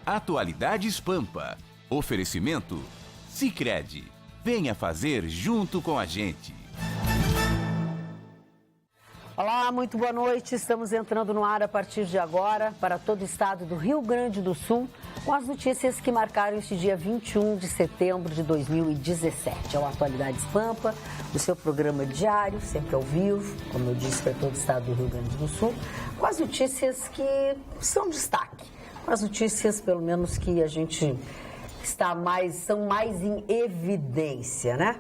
Atualidades Pampa. Oferecimento Sicredi. Venha fazer junto com a gente. Olá, muito boa noite. Estamos entrando no ar a partir de agora para todo o estado do Rio Grande do Sul com as notícias que marcaram este dia 21 de setembro de 2017. É o Atualidades Pampa, o seu programa diário, sempre ao vivo, como eu disse, para todo o estado do Rio Grande do Sul, com as notícias que são destaque, com as notícias, pelo menos, que a gente são mais em evidência, né?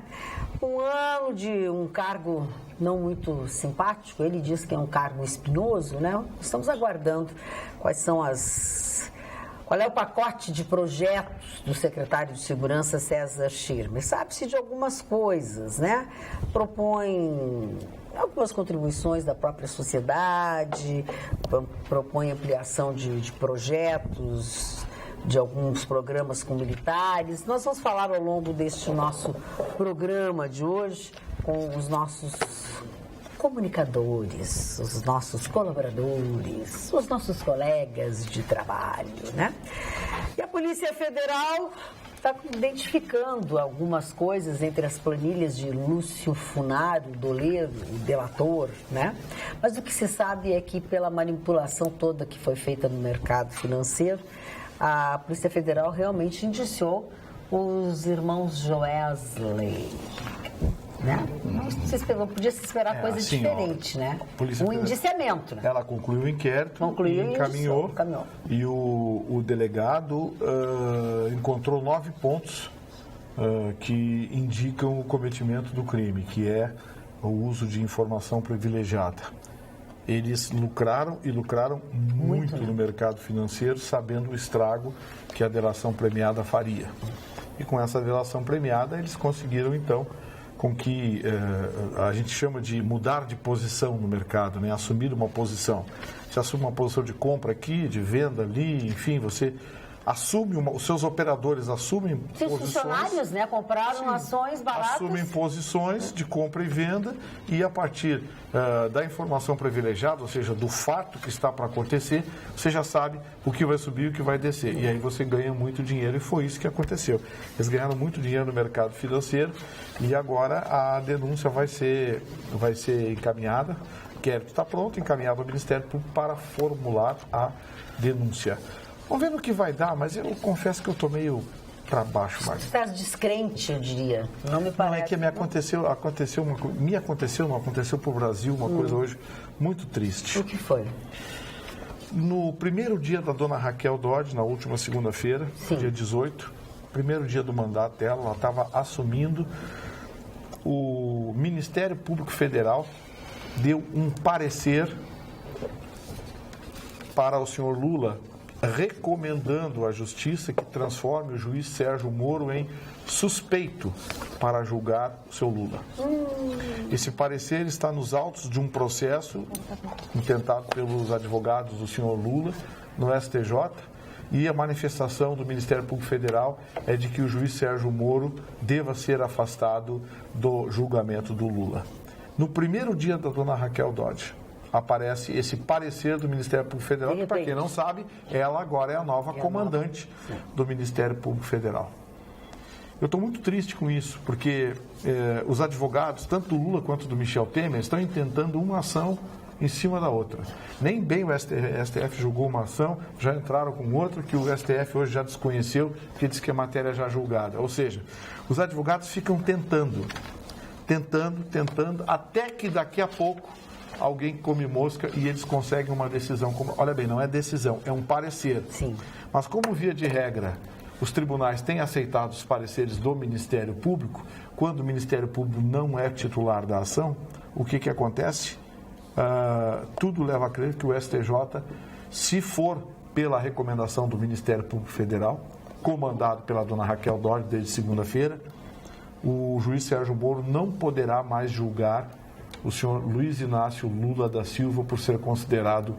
Um ano de um cargo não muito simpático, ele diz que é um cargo espinhoso, né? Estamos aguardando qual é o pacote de projetos do secretário de Segurança, César Schirmer. Sabe-se de algumas coisas, né? Propõe algumas contribuições da própria sociedade, propõe ampliação de projetos, de alguns programas com militares. Nós vamos falar ao longo deste nosso programa de hoje com os nossos comunicadores, os nossos colaboradores, os nossos colegas de trabalho, né? E a Polícia Federal está identificando algumas coisas entre as planilhas de Lúcio Funaro, doleiro e delator, né? Mas o que se sabe é que pela manipulação toda que foi feita no mercado financeiro, a Polícia Federal realmente indiciou os irmãos Joesley, né? Podia se esperar coisa assim, diferente, né? Um indiciamento, né? Ela concluiu o inquérito, encaminhou. E o delegado encontrou 9 pontos que indicam o cometimento do crime, que é o uso de informação privilegiada. Eles lucraram muito no mercado financeiro, sabendo o estrago que a delação premiada faria. E com essa delação premiada, eles conseguiram, então, com que a gente chama de mudar de posição no mercado, né? Assumir uma posição. Você assume uma posição de compra aqui, de venda ali, enfim, você assume, os seus operadores assumem posições... Os funcionários, né, compraram ações baratas. Assumem posições de compra e venda e a partir da informação privilegiada, ou seja, do fato que está para acontecer, você já sabe o que vai subir e o que vai descer. E aí você ganha muito dinheiro e foi isso que aconteceu. Eles ganharam muito dinheiro no mercado financeiro e agora a denúncia vai ser encaminhada. O inquérito está pronto, encaminhado ao Ministério Público para formular a denúncia. Vamos ver no que vai dar, mas eu confesso que eu estou meio para baixo, Marcos. Você está descrente, eu diria. Não me parece. Não, é que não aconteceu para o Brasil uma coisa hoje muito triste. O que foi? No primeiro dia da dona Raquel Dodge, na última segunda-feira, dia 18, primeiro dia do mandato dela, ela estava assumindo, o Ministério Público Federal deu um parecer para o senhor Lula, recomendando à Justiça que transforme o juiz Sérgio Moro em suspeito para julgar o seu Lula. Esse parecer está nos autos de um processo intentado pelos advogados do senhor Lula no STJ e a manifestação do Ministério Público Federal é de que o juiz Sérgio Moro deva ser afastado do julgamento do Lula. No primeiro dia da dona Raquel Dodge, aparece esse parecer do Ministério Público Federal, que, para quem não sabe, ela agora é a nova comandante do Ministério Público Federal. Eu estou muito triste com isso, porque os advogados, tanto do Lula quanto do Michel Temer, estão intentando uma ação em cima da outra. Nem bem o STF julgou uma ação, já entraram com outra, que o STF hoje já desconheceu, que diz que a matéria já julgada. Ou seja, os advogados ficam tentando, até que daqui a pouco alguém come mosca e eles conseguem uma decisão. Olha bem, não é decisão, é um parecer. Sim. Mas como via de regra, os tribunais têm aceitado os pareceres do Ministério Público, quando o Ministério Público não é titular da ação, o que acontece? Tudo leva a crer que o STJ, se for pela recomendação do Ministério Público Federal, comandado pela dona Raquel Dodge desde segunda-feira, o juiz Sérgio Moro não poderá mais julgar o senhor Luiz Inácio Lula da Silva por ser considerado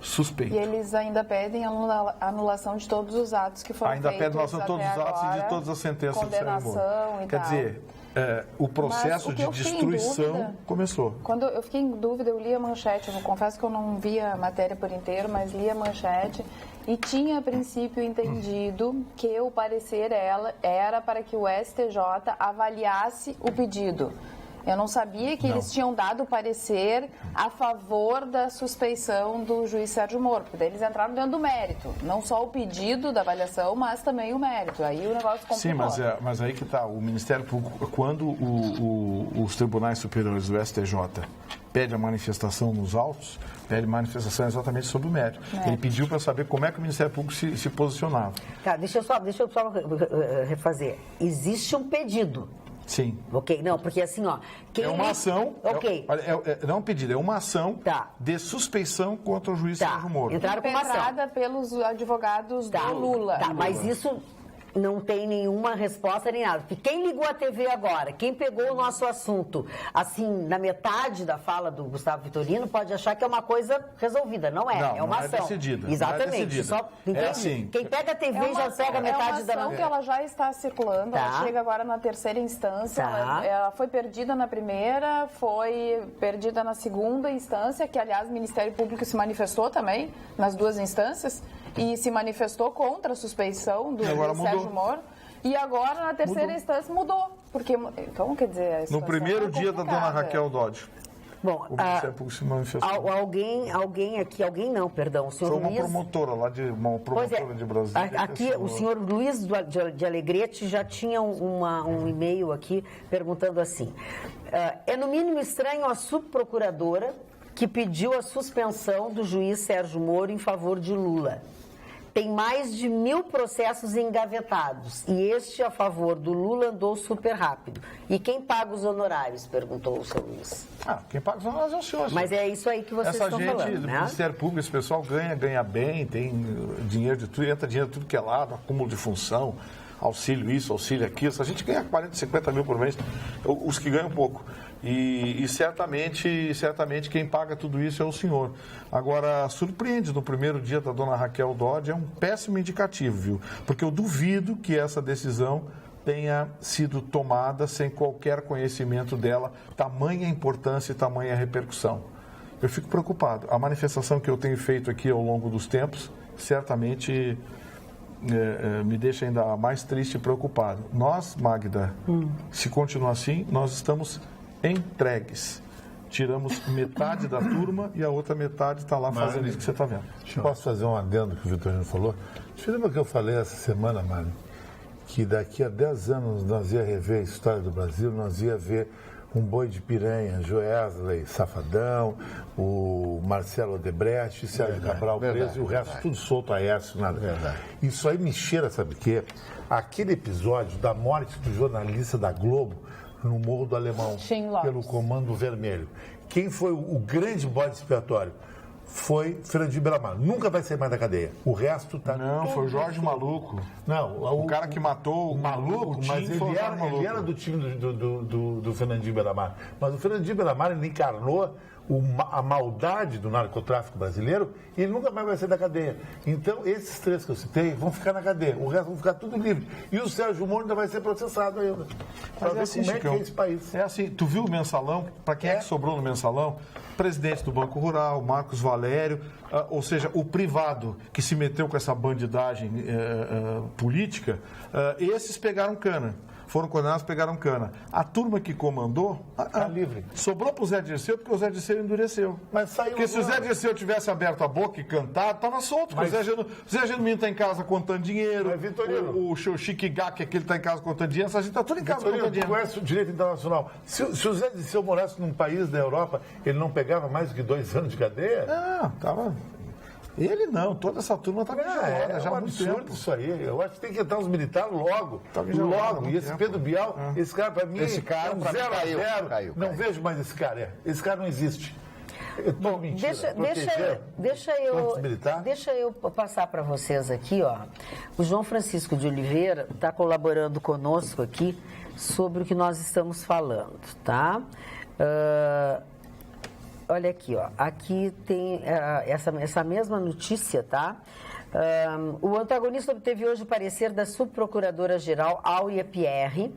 suspeito. E eles ainda pedem a anulação de todos os atos que foram feitos. Ainda pedem anulação de todos os atos e de todas as sentenças do Sérgio Moro. Quer dizer, o processo de destruição começou. Quando eu fiquei em dúvida, eu li a manchete. Eu confesso que eu não vi a matéria por inteiro, mas li a manchete. e tinha, a princípio, entendido que o parecer era para que o STJ avaliasse o pedido. Eu não sabia que eles tinham dado parecer a favor da suspeição do juiz Sérgio Moro, porque daí eles entraram dentro do mérito, não só o pedido da avaliação, mas também o mérito. Aí o negócio complicou. Sim, mas aí que está, o Ministério Público, quando os tribunais superiores do STJ pede a manifestação nos autos, pede manifestação exatamente sobre o mérito. Ele pediu para saber como é que o Ministério Público se posicionava. Tá, deixa eu só refazer. Existe um pedido. Sim. Ok, não, porque assim, ó... É uma ação... Ok. Não é um pedido, é uma ação de suspeição contra o juiz Sérgio Moro. Entraram com uma ação. Pelos advogados do Lula. Tá, mas isso não tem nenhuma resposta nem nada. Porque quem ligou a TV agora, quem pegou o nosso assunto, assim, na metade da fala do Gustavo Vitorino, pode achar que é uma coisa resolvida. Não é, é uma ação. Não é decidida. Exatamente. Não é decidida. Assim. Quem pega a TV já pega metade da... É uma ação que ela já está circulando, ela chega agora na terceira instância, ela foi perdida na primeira, foi perdida na segunda instância, que aliás o Ministério Público se manifestou também nas duas instâncias, e se manifestou contra a suspeição do Sérgio Moro. E agora, na terceira instância, mudou. Porque, então, quer dizer... No primeiro dia da dona Raquel Dodge. Bom, o Ministério Público se manifestou. Alguém aqui, o senhor Foi uma Luiz... promotora de Brasília. Aqui, o senhor Luiz de Alegrete já tinha um e-mail aqui perguntando assim: é no mínimo estranho a subprocuradora que pediu a suspensão do juiz Sérgio Moro em favor de Lula. Tem mais de 1000 processos engavetados e este a favor do Lula andou super rápido. E quem paga os honorários? Perguntou o seu Luiz. Quem paga os honorários é o senhor. Mas é isso aí que vocês estão falando, Essa gente do Ministério Público, esse pessoal ganha bem, tem dinheiro de tudo, entra dinheiro de tudo que é lado, acúmulo de função, auxílio isso, auxílio aquilo. Essa gente ganha 40, 50 mil por mês, os que ganham pouco. E certamente quem paga tudo isso é o senhor. Agora, surpreende no primeiro dia da dona Raquel Dodge, é um péssimo indicativo, viu? Porque eu duvido que essa decisão tenha sido tomada sem qualquer conhecimento dela, tamanha importância e tamanha repercussão. Eu fico preocupado. A manifestação que eu tenho feito aqui ao longo dos tempos, certamente me deixa ainda mais triste e preocupado. Nós, Magda, se continuar assim, nós estamos entregues. Tiramos metade da turma e a outra metade está lá fazendo isso que você está vendo. Posso fazer um adendo que o Vitorino falou? Você lembra que eu falei essa semana, Mário, que daqui a 10 anos nós ia rever a história do Brasil, nós ia ver um boi de piranha, Joesley Safadão, o Marcelo Odebrecht, Sérgio Cabral preso e o resto tudo solto a Aécio, nada. Isso aí me cheira, sabe o quê? Aquele episódio da morte do jornalista da Globo no Morro do Alemão, pelo Comando Vermelho. Quem foi o grande bode expiatório? Foi Fernandinho Beiramar. Nunca vai sair mais da cadeia. O resto tá... Não, foi o Jorge Maluco. Não, o cara que matou o Maluco, mas ele era do time do Fernandinho Beiramar. Mas o Fernandinho Beiramar, ele encarnou a maldade do narcotráfico brasileiro e ele nunca mais vai sair da cadeia. Então, esses três que eu citei vão ficar na cadeia. O resto vão ficar tudo livre. E o Sérgio Moro ainda vai ser processado ainda. Para ver como é que é esse país. É assim, tu viu o Mensalão? Para quem é que sobrou no Mensalão? Presidente do Banco Rural, Marcos Valério, ou seja, o privado que se meteu com essa bandidagem política, esses pegaram cana. Foram condenados, pegaram cana. A turma que comandou, livre. Sobrou para o Zé Dirceu, porque o Zé Dirceu endureceu. Mas saiu porque se o Zé Dirceu tivesse aberto a boca e cantado, estava solto. Mas... O Zé Genuíno está em casa contando dinheiro. Mas, Vitorino, o Chique Gak, aquele está em casa contando dinheiro. Essa gente está tudo em casa contando dinheiro. Conhece o direito internacional. Se o Zé Dirceu morasse num país da Europa, ele não pegava mais do que 2 anos de cadeia? Não, estava... Ele não, toda essa turma está enjaulada já há muito tempo. Isso aí. Eu acho que tem que entrar os militares logo. Logo. E esse Pedro Bial, esse cara para mim esse cara, é um 0 a 0. Caiu. Não vejo mais esse cara. Esse cara não existe. Bom, deixa eu passar para vocês aqui, ó. O João Francisco de Oliveira está colaborando conosco aqui sobre o que nós estamos falando, tá? Olha aqui, ó. Aqui tem essa mesma notícia, tá? O antagonista obteve hoje o parecer da subprocuradora-geral Áurea Pierre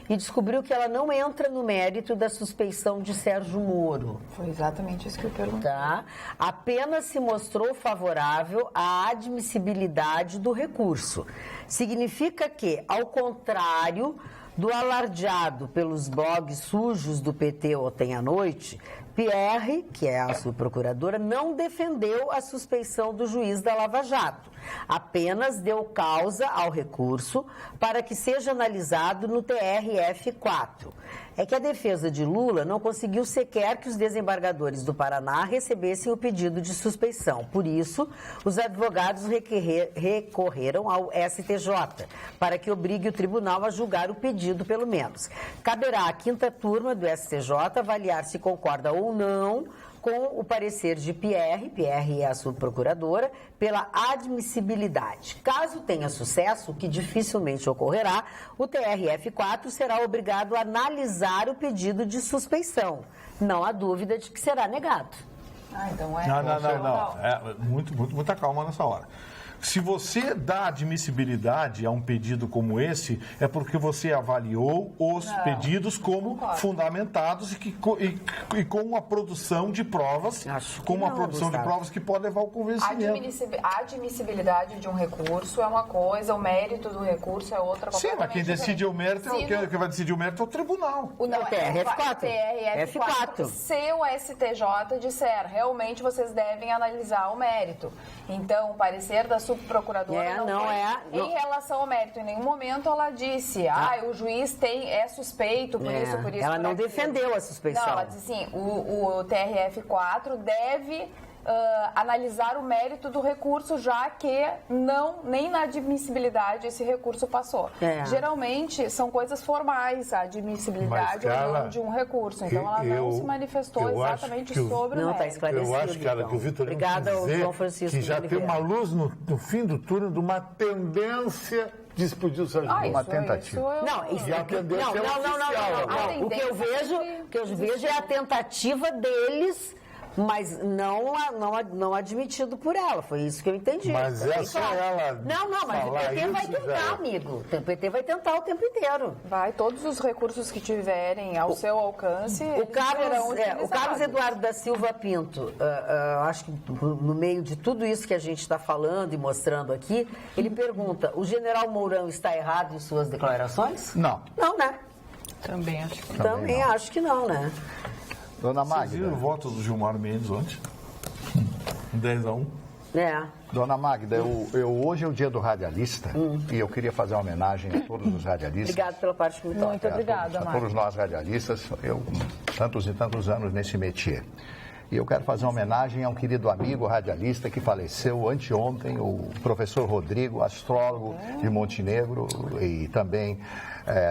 e descobriu que ela não entra no mérito da suspeição de Sérgio Moro. Foi exatamente isso que eu perguntei. Tá? Apenas se mostrou favorável à admissibilidade do recurso. Significa que, ao contrário do alardeado pelos blogs sujos do PT ontem à noite, Pierre, que é a subprocuradora, não defendeu a suspeição do juiz da Lava Jato. Apenas deu causa ao recurso para que seja analisado no TRF-4. É que a defesa de Lula não conseguiu sequer que os desembargadores do Paraná recebessem o pedido de suspeição. Por isso, os advogados recorreram ao STJ, para que obrigue o tribunal a julgar o pedido, pelo menos. Caberá à 5ª turma do STJ avaliar se concorda ou não com o parecer de Pierre é a subprocuradora, pela admissibilidade. Caso tenha sucesso, o que dificilmente ocorrerá, o TRF-4 será obrigado a analisar o pedido de suspeição. Não há dúvida de que será negado. Então é... Não. Muita calma nessa hora. Se você dá admissibilidade a um pedido como esse, é porque você avaliou os pedidos como fundamentados e com uma produção de provas, que pode levar ao convencimento. A admissibilidade de um recurso é uma coisa, o mérito do recurso é outra. Sim, mas quem decide o mérito, quem vai decidir o mérito é o tribunal. O TRF-4. Se o STJ disser, realmente vocês devem analisar o mérito. Então, o parecer da subprocuradora em relação ao mérito. Em nenhum momento ela disse, o juiz é suspeito por isso. Ela não defendeu a suspeição. Não, ela disse assim, o TRF-4 deve analisar o mérito do recurso, já que nem na admissibilidade esse recurso passou. Geralmente são coisas formais, a admissibilidade ou não de um recurso. Então ela não se manifestou exatamente sobre o mérito. Está esclarecido. Eu acho, cara, que o Vitorino quis dizer que já tem uma luz no fim do túnel de uma tendência de explodir o Sérgio Moro. Uma tentativa. O que eu vejo é a tentativa deles, mas não admitido por ela. Foi isso que eu entendi. Mas essa ela... Não, mas o PT vai tentar, amigo. O PT vai tentar o tempo inteiro. Vai, todos os recursos que tiverem ao seu alcance, o Carlos Eduardo da Silva Pinto, acho que no meio de tudo isso que a gente está falando e mostrando aqui, ele pergunta, o general Mourão está errado em suas declarações? Não. Não, né? Também acho que Também acho que não, né? Dona Magda. Vocês viram o voto do Gilmar Mendes ontem? 10-1. Dona Magda, hoje é o dia do radialista e eu queria fazer uma homenagem a todos os radialistas. Obrigada pela parte que me toca. Muito obrigada, a todos nós radialistas, eu tantos e tantos anos nesse métier. E eu quero fazer uma homenagem a um querido amigo radialista que faleceu anteontem, o professor Rodrigo, astrólogo de Montenegro e também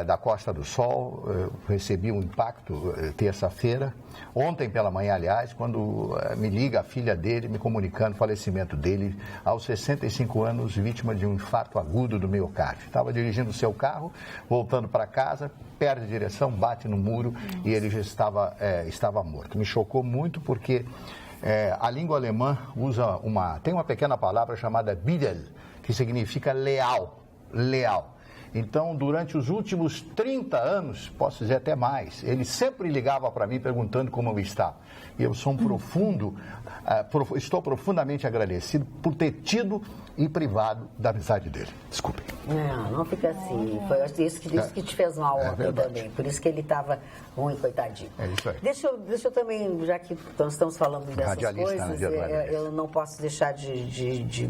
da Costa do Sol. Eu recebi um impacto terça-feira, ontem pela manhã, aliás, quando me liga a filha dele, me comunicando o falecimento dele aos 65 anos, vítima de um infarto agudo do miocárdio. Estava dirigindo o seu carro, voltando para casa, perde a direção, bate no muro e ele já estava morto. Me chocou muito porque a língua alemã tem uma pequena palavra chamada Bidel, que significa leal. Então, durante os últimos 30 anos, posso dizer até mais, ele sempre ligava para mim perguntando como eu estava. E eu sou estou profundamente agradecido por ter tido e privado da amizade dele. Desculpe. Não fica assim. Foi isso que te fez mal ontem também. Por isso que ele estava ruim, coitadinho. É isso aí. Deixa eu também, já que nós estamos falando dessas coisas, eu não posso deixar de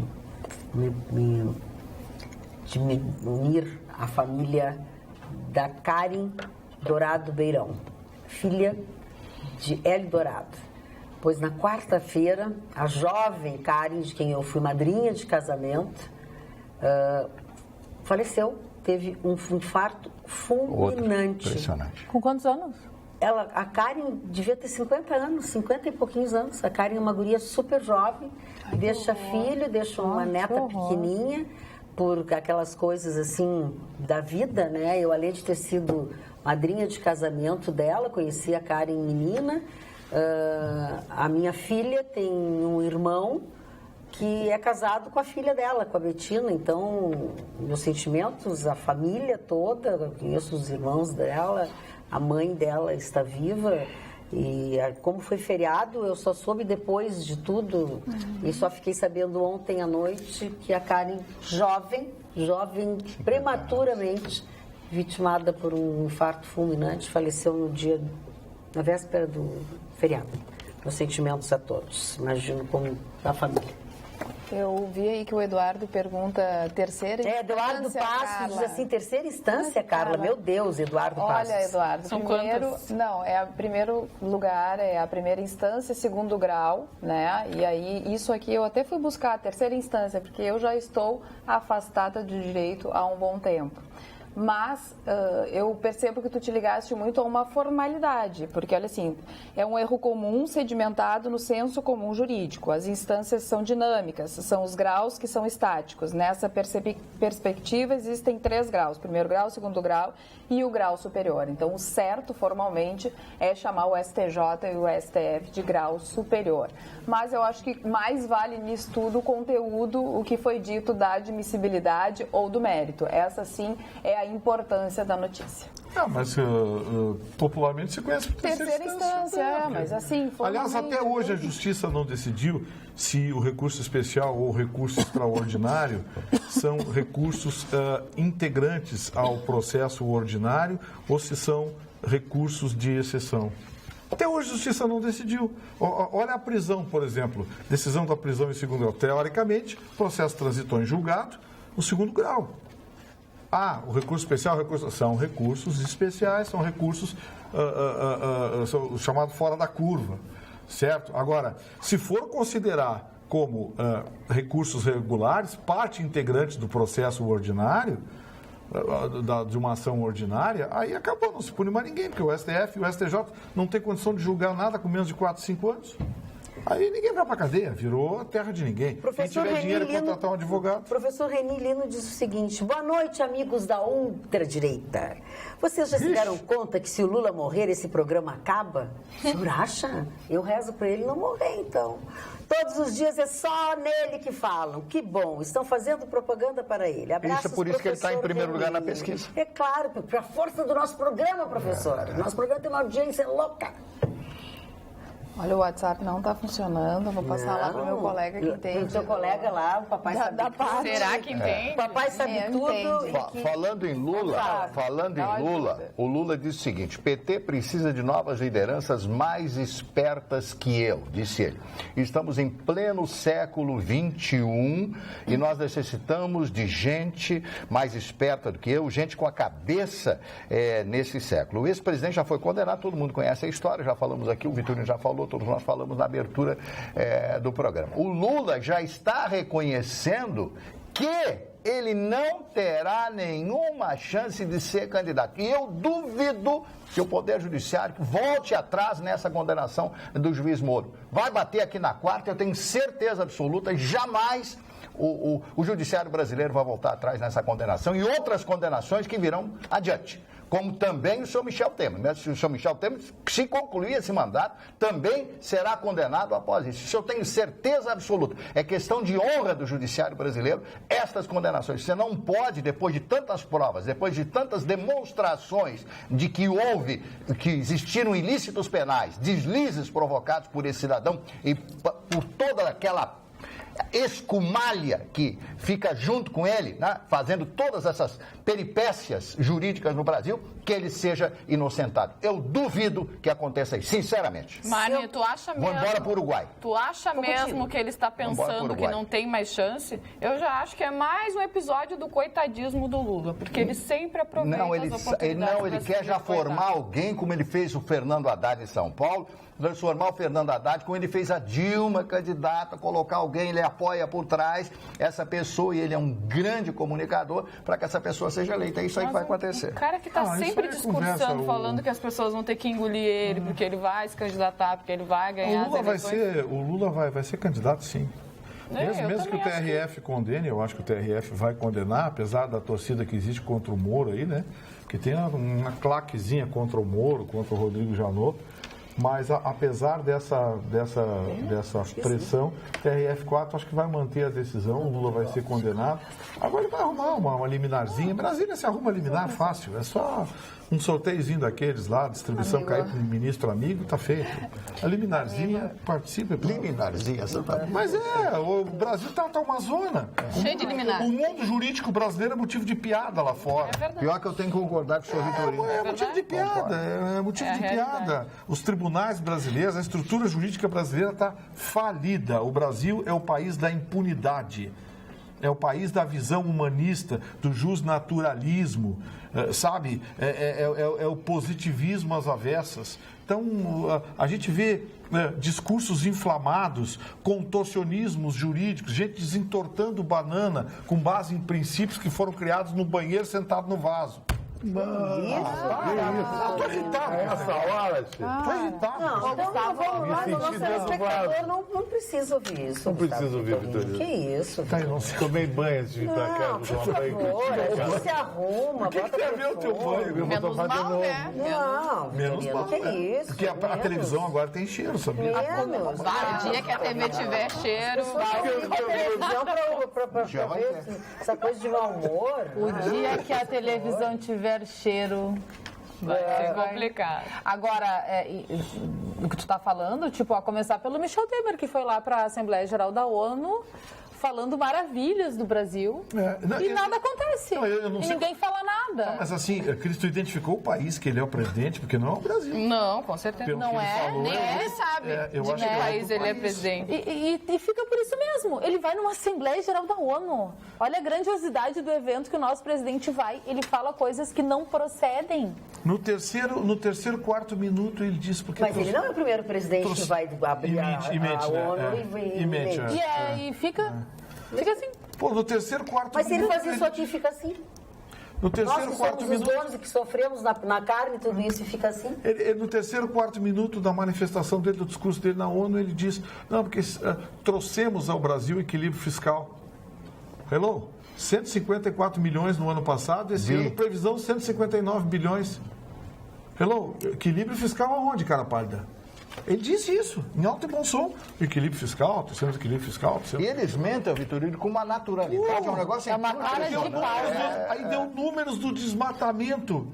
me unir à família da Karen Dourado Beirão, filha de Hélio Dourado. Pois na quarta-feira, a jovem Karen, de quem eu fui madrinha de casamento, faleceu, teve um infarto fulminante. Impressionante. Com quantos anos? A Karen devia ter 50 anos, 50 e pouquinhos anos. A Karen é uma guria super jovem, deixa filho, deixa uma neta pequenininha, por aquelas coisas assim da vida, né? Eu, além de ter sido madrinha de casamento dela, conheci a Karen menina. A minha filha tem um irmão que é casado com a filha dela, com a Betina. Então, meus sentimentos, a família toda, eu conheço os irmãos dela, a mãe dela está viva. E como foi feriado, eu só soube depois de tudo e só fiquei sabendo ontem à noite que a Karen, jovem, prematuramente vitimada por um infarto fulminante, faleceu na véspera do feriado. Meus sentimentos a todos, imagino como a família. Eu vi aí que o Eduardo pergunta terceira instância. Eduardo Passos diz assim, terceira instância, Carla. Meu Deus, Eduardo Passos. Olha, Eduardo, São primeiro, quantas? não, primeiro lugar, é a primeira instância, segundo grau, né? E aí, isso aqui eu até fui buscar a terceira instância, porque eu já estou afastada do direito há um bom tempo. Mas eu percebo que tu te ligaste muito a uma formalidade, porque, olha assim, é um erro comum sedimentado no senso comum jurídico. As instâncias são dinâmicas, são os graus que são estáticos. Nessa perspectiva existem 3 graus, primeiro grau, segundo grau e o grau superior. Então, o certo, formalmente, é chamar o STJ e o STF de grau superior. Mas eu acho que mais vale nisso tudo o conteúdo, o que foi dito da admissibilidade ou do mérito. Essa, sim, é a importância da notícia. Mas popularmente se conhece por terceira instância. Mas assim... Aliás, até hoje a Justiça não decidiu se o recurso especial ou o recurso extraordinário são recursos integrantes ao processo ordinário ou se são recursos de exceção. Até hoje a Justiça não decidiu. Olha a prisão, por exemplo. Decisão da prisão em segundo grau. Teoricamente, o processo transitou em julgado no segundo grau. O recurso especial, são recursos especiais, são recursos chamados fora da curva, certo? Agora, se for considerar como recursos regulares, parte integrante do processo ordinário, de uma ação ordinária, aí acabou, não se pune mais ninguém, porque o STF e o STJ não tem condição de julgar nada com menos de 4, 5 anos. Aí ninguém vai para a cadeia, virou terra de ninguém. Quem tiver dinheiro é contratar um advogado. Professor Reni Lino diz o seguinte: boa noite, amigos da ultradireita. Vocês já se deram conta que se o Lula morrer, esse programa acaba? O senhor acha? Eu rezo para ele não morrer, então. Todos os dias é só nele que falam. Que bom, estão fazendo propaganda para ele. Abraços, isso, por isso que ele está em primeiro lugar na pesquisa. É claro, para a força do nosso programa, professor. Nosso programa tem uma audiência louca. Olha, o WhatsApp não está funcionando. Eu vou passar lá para o meu colega que entende. O seu colega lá, o papai sabe tudo. Será que entende? O papai sabe tudo. Falando em Lula, o Lula disse o seguinte: PT precisa de novas lideranças mais espertas que eu, disse ele. Estamos em pleno século XXI e nós necessitamos de gente mais esperta do que eu, gente com a cabeça nesse século. O ex-presidente já foi condenado, todo mundo conhece a história, já falamos aqui, o Vitorino já falou, todos nós falamos na abertura do programa. O Lula já está reconhecendo que ele não terá nenhuma chance de ser candidato. E eu duvido que o Poder Judiciário volte atrás nessa condenação do juiz Moro. Vai bater aqui na quarta, eu tenho certeza absoluta, jamais o Judiciário brasileiro vai voltar atrás nessa condenação e outras condenações que virão adiante. Como também o senhor Michel Temer. O senhor Michel Temer, se concluir esse mandato, também será condenado após isso. Isso eu tenho certeza absoluta. É questão de honra do judiciário brasileiro estas condenações. Você não pode, depois de tantas provas, depois de tantas demonstrações de que existiram ilícitos penais, deslizes provocados por esse cidadão e por toda aquela escumalha que fica junto com ele, né, fazendo todas essas peripécias jurídicas no Brasil, que ele seja inocentado. Eu duvido que aconteça isso, sinceramente. Mari, tu acha mesmo... Vou embora para o Uruguai. Tu acha mesmo que ele está pensando que não tem mais chance? Eu já acho que é mais um episódio do coitadismo do Lula, porque ele sempre aproveita as oportunidades. Ele quer já formar alguém, como ele fez o Fernando Haddad em São Paulo, transformar o Fernando Haddad, como ele fez a Dilma candidata, colocar alguém, ele apoia por trás essa pessoa, e ele é um grande comunicador, para que essa pessoa seja eleita. É isso aí que vai acontecer. O cara que está sempre discursando, falando que as pessoas vão ter que engolir ele, porque ele vai se candidatar, porque ele vai ganhar as eleições. O Lula vai ser candidato, sim. Mesmo que o TRF condene, eu acho que o TRF vai condenar, apesar da torcida que existe contra o Moro aí, né? Porque tem uma claquezinha contra o Moro, contra o Rodrigo Janot. Mas apesar dessa pressão, TRF4 acho que vai manter a decisão, o Lula vai ser condenado. Agora ele vai arrumar uma liminarzinha. Brasília se arruma liminar fácil, é só um sorteiozinho daqueles lá, distribuição cair para o ministro amigo, tá feito. A liminarzinha participa. Liminarzinha, mas o Brasil tá uma zona. Cheio de liminar. O mundo jurídico brasileiro é motivo de piada lá fora. Pior que eu tenho que concordar com o senhor Vitorino. É motivo de piada, é motivo de piada. Os tribunais brasileiros, a estrutura jurídica brasileira está falida. O Brasil é o país da impunidade. É o país da visão humanista, do justnaturalismo, sabe? É o positivismo às avessas. Então, a gente vê discursos inflamados, contorcionismos jurídicos, gente desentortando banana com base em princípios que foram criados no banheiro sentado no vaso. Estou irritado nessa hora, Chico. Estou irritado. Não, o nosso telespectador não precisa ouvir isso. Não precisa ouvir, Vitorino. Que isso? Tomei banho antes de vir pra cá. Por favor, a gente se arruma, o que é ver o teu banho? Menos mal, né? Não, menos mal. Que isso? Porque a televisão agora tem cheiro, sabia? O dia que a TV tiver cheiro... Pra ver essa coisa de mau humor. O dia que a televisão tiver cheiro... Vai ser complicado. Agora, o que tu está falando, tipo, a começar pelo Michel Temer, que foi lá para a Assembleia Geral da ONU falando maravilhas do Brasil nada acontece. E ninguém fala nada. Mas assim, Cristo identificou o país que ele é o presidente, porque não é o Brasil. Não, com certeza. Pelo não é, falou, nem ele sabe de que país ele é presidente. E fica por isso mesmo. Ele vai numa Assembleia Geral da ONU. Olha a grandiosidade do evento que o nosso presidente vai. Ele fala coisas que não procedem. No terceiro, quarto minuto ele diz porque... Mas ele não é o primeiro presidente que vai abrir a ONU e mente. E fica assim. Pô, no terceiro, quarto minuto... Mas se ele fazer isso aqui, fica assim. No terceiro, quarto minuto... Nós que somos os donos e que sofremos na carne e tudo isso, e fica assim. No terceiro, quarto minuto da manifestação dele, do discurso dele na ONU, ele diz, não, porque trouxemos ao Brasil equilíbrio fiscal. Hello? 154 milhões no ano passado, esse ano previsão 159 bilhões. Hello? Equilíbrio fiscal aonde, cara pálida? Ele disse isso, em alto e bom som. Equilíbrio fiscal, terceiro equilíbrio fiscal. E eles mentem, Vitorino, com uma naturalidade, é um negócio... É uma cara de pau. Aí deu números do desmatamento.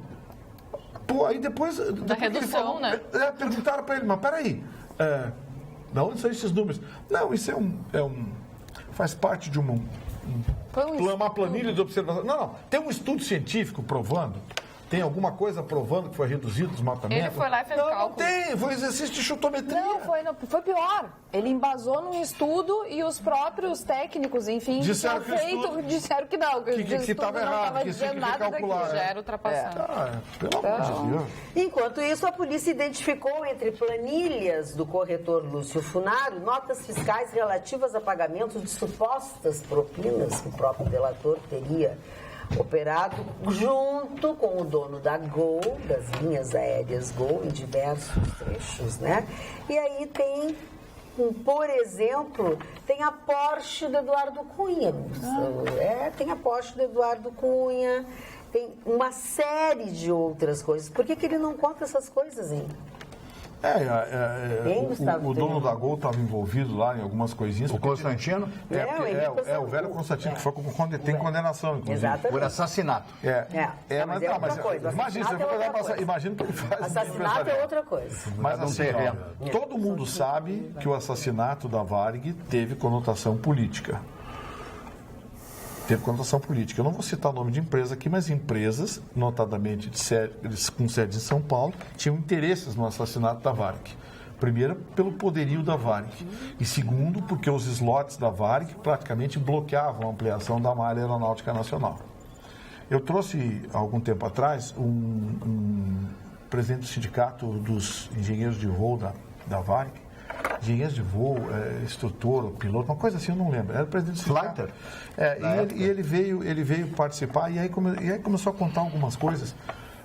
Pô, aí depois da redução, né? Perguntaram para ele, mas peraí, de onde são esses números? Não, isso faz parte de uma planilha de observação. Não, tem um estudo científico provando. Tem alguma coisa provando que foi reduzido o desmatamento? Ele foi lá e fez cálculo. Não tem, foi exercício de chutometria. Não, foi pior. Ele embasou num estudo e os próprios técnicos, enfim, disseram que não. Que estava errado, que isso tinha que calcular. Já era ultrapassado. Pelo amor de Deus. Enquanto isso, a polícia identificou entre planilhas do corretor Lúcio Funaro notas fiscais relativas a pagamentos de supostas propinas que o próprio delator teria operado junto com o dono da Gol, das linhas aéreas Gol, em diversos trechos, né? E aí tem, por exemplo, tem a Porsche do Eduardo Cunha. Tem a Porsche do Eduardo Cunha, tem uma série de outras coisas. Por que ele não conta essas coisas, hein? O dono da Gol estava envolvido lá em algumas coisinhas. O Constantino? O velho Constantino, que foi tem condenação, inclusive. Exatamente. Por assassinato. Mas é outra coisa. Imagina que ele faz. Assassinato é outra coisa. Mas assim, todo mundo sabe que o assassinato da Varig teve conotação política. Eu não vou citar o nome de empresa aqui, mas empresas, notadamente com sede em São Paulo, tinham interesses no assassinato da Varig. Primeiro, pelo poderio da Varig. E segundo, porque os slots da Varig praticamente bloqueavam a ampliação da malha aeronáutica nacional. Eu trouxe, há algum tempo atrás, um presidente do sindicato dos engenheiros de voo da Varig. Engenheiros de voo, instrutor, piloto, uma coisa assim, eu não lembro. Era o presidente do sindicato. E ele veio participar e aí começou a contar algumas coisas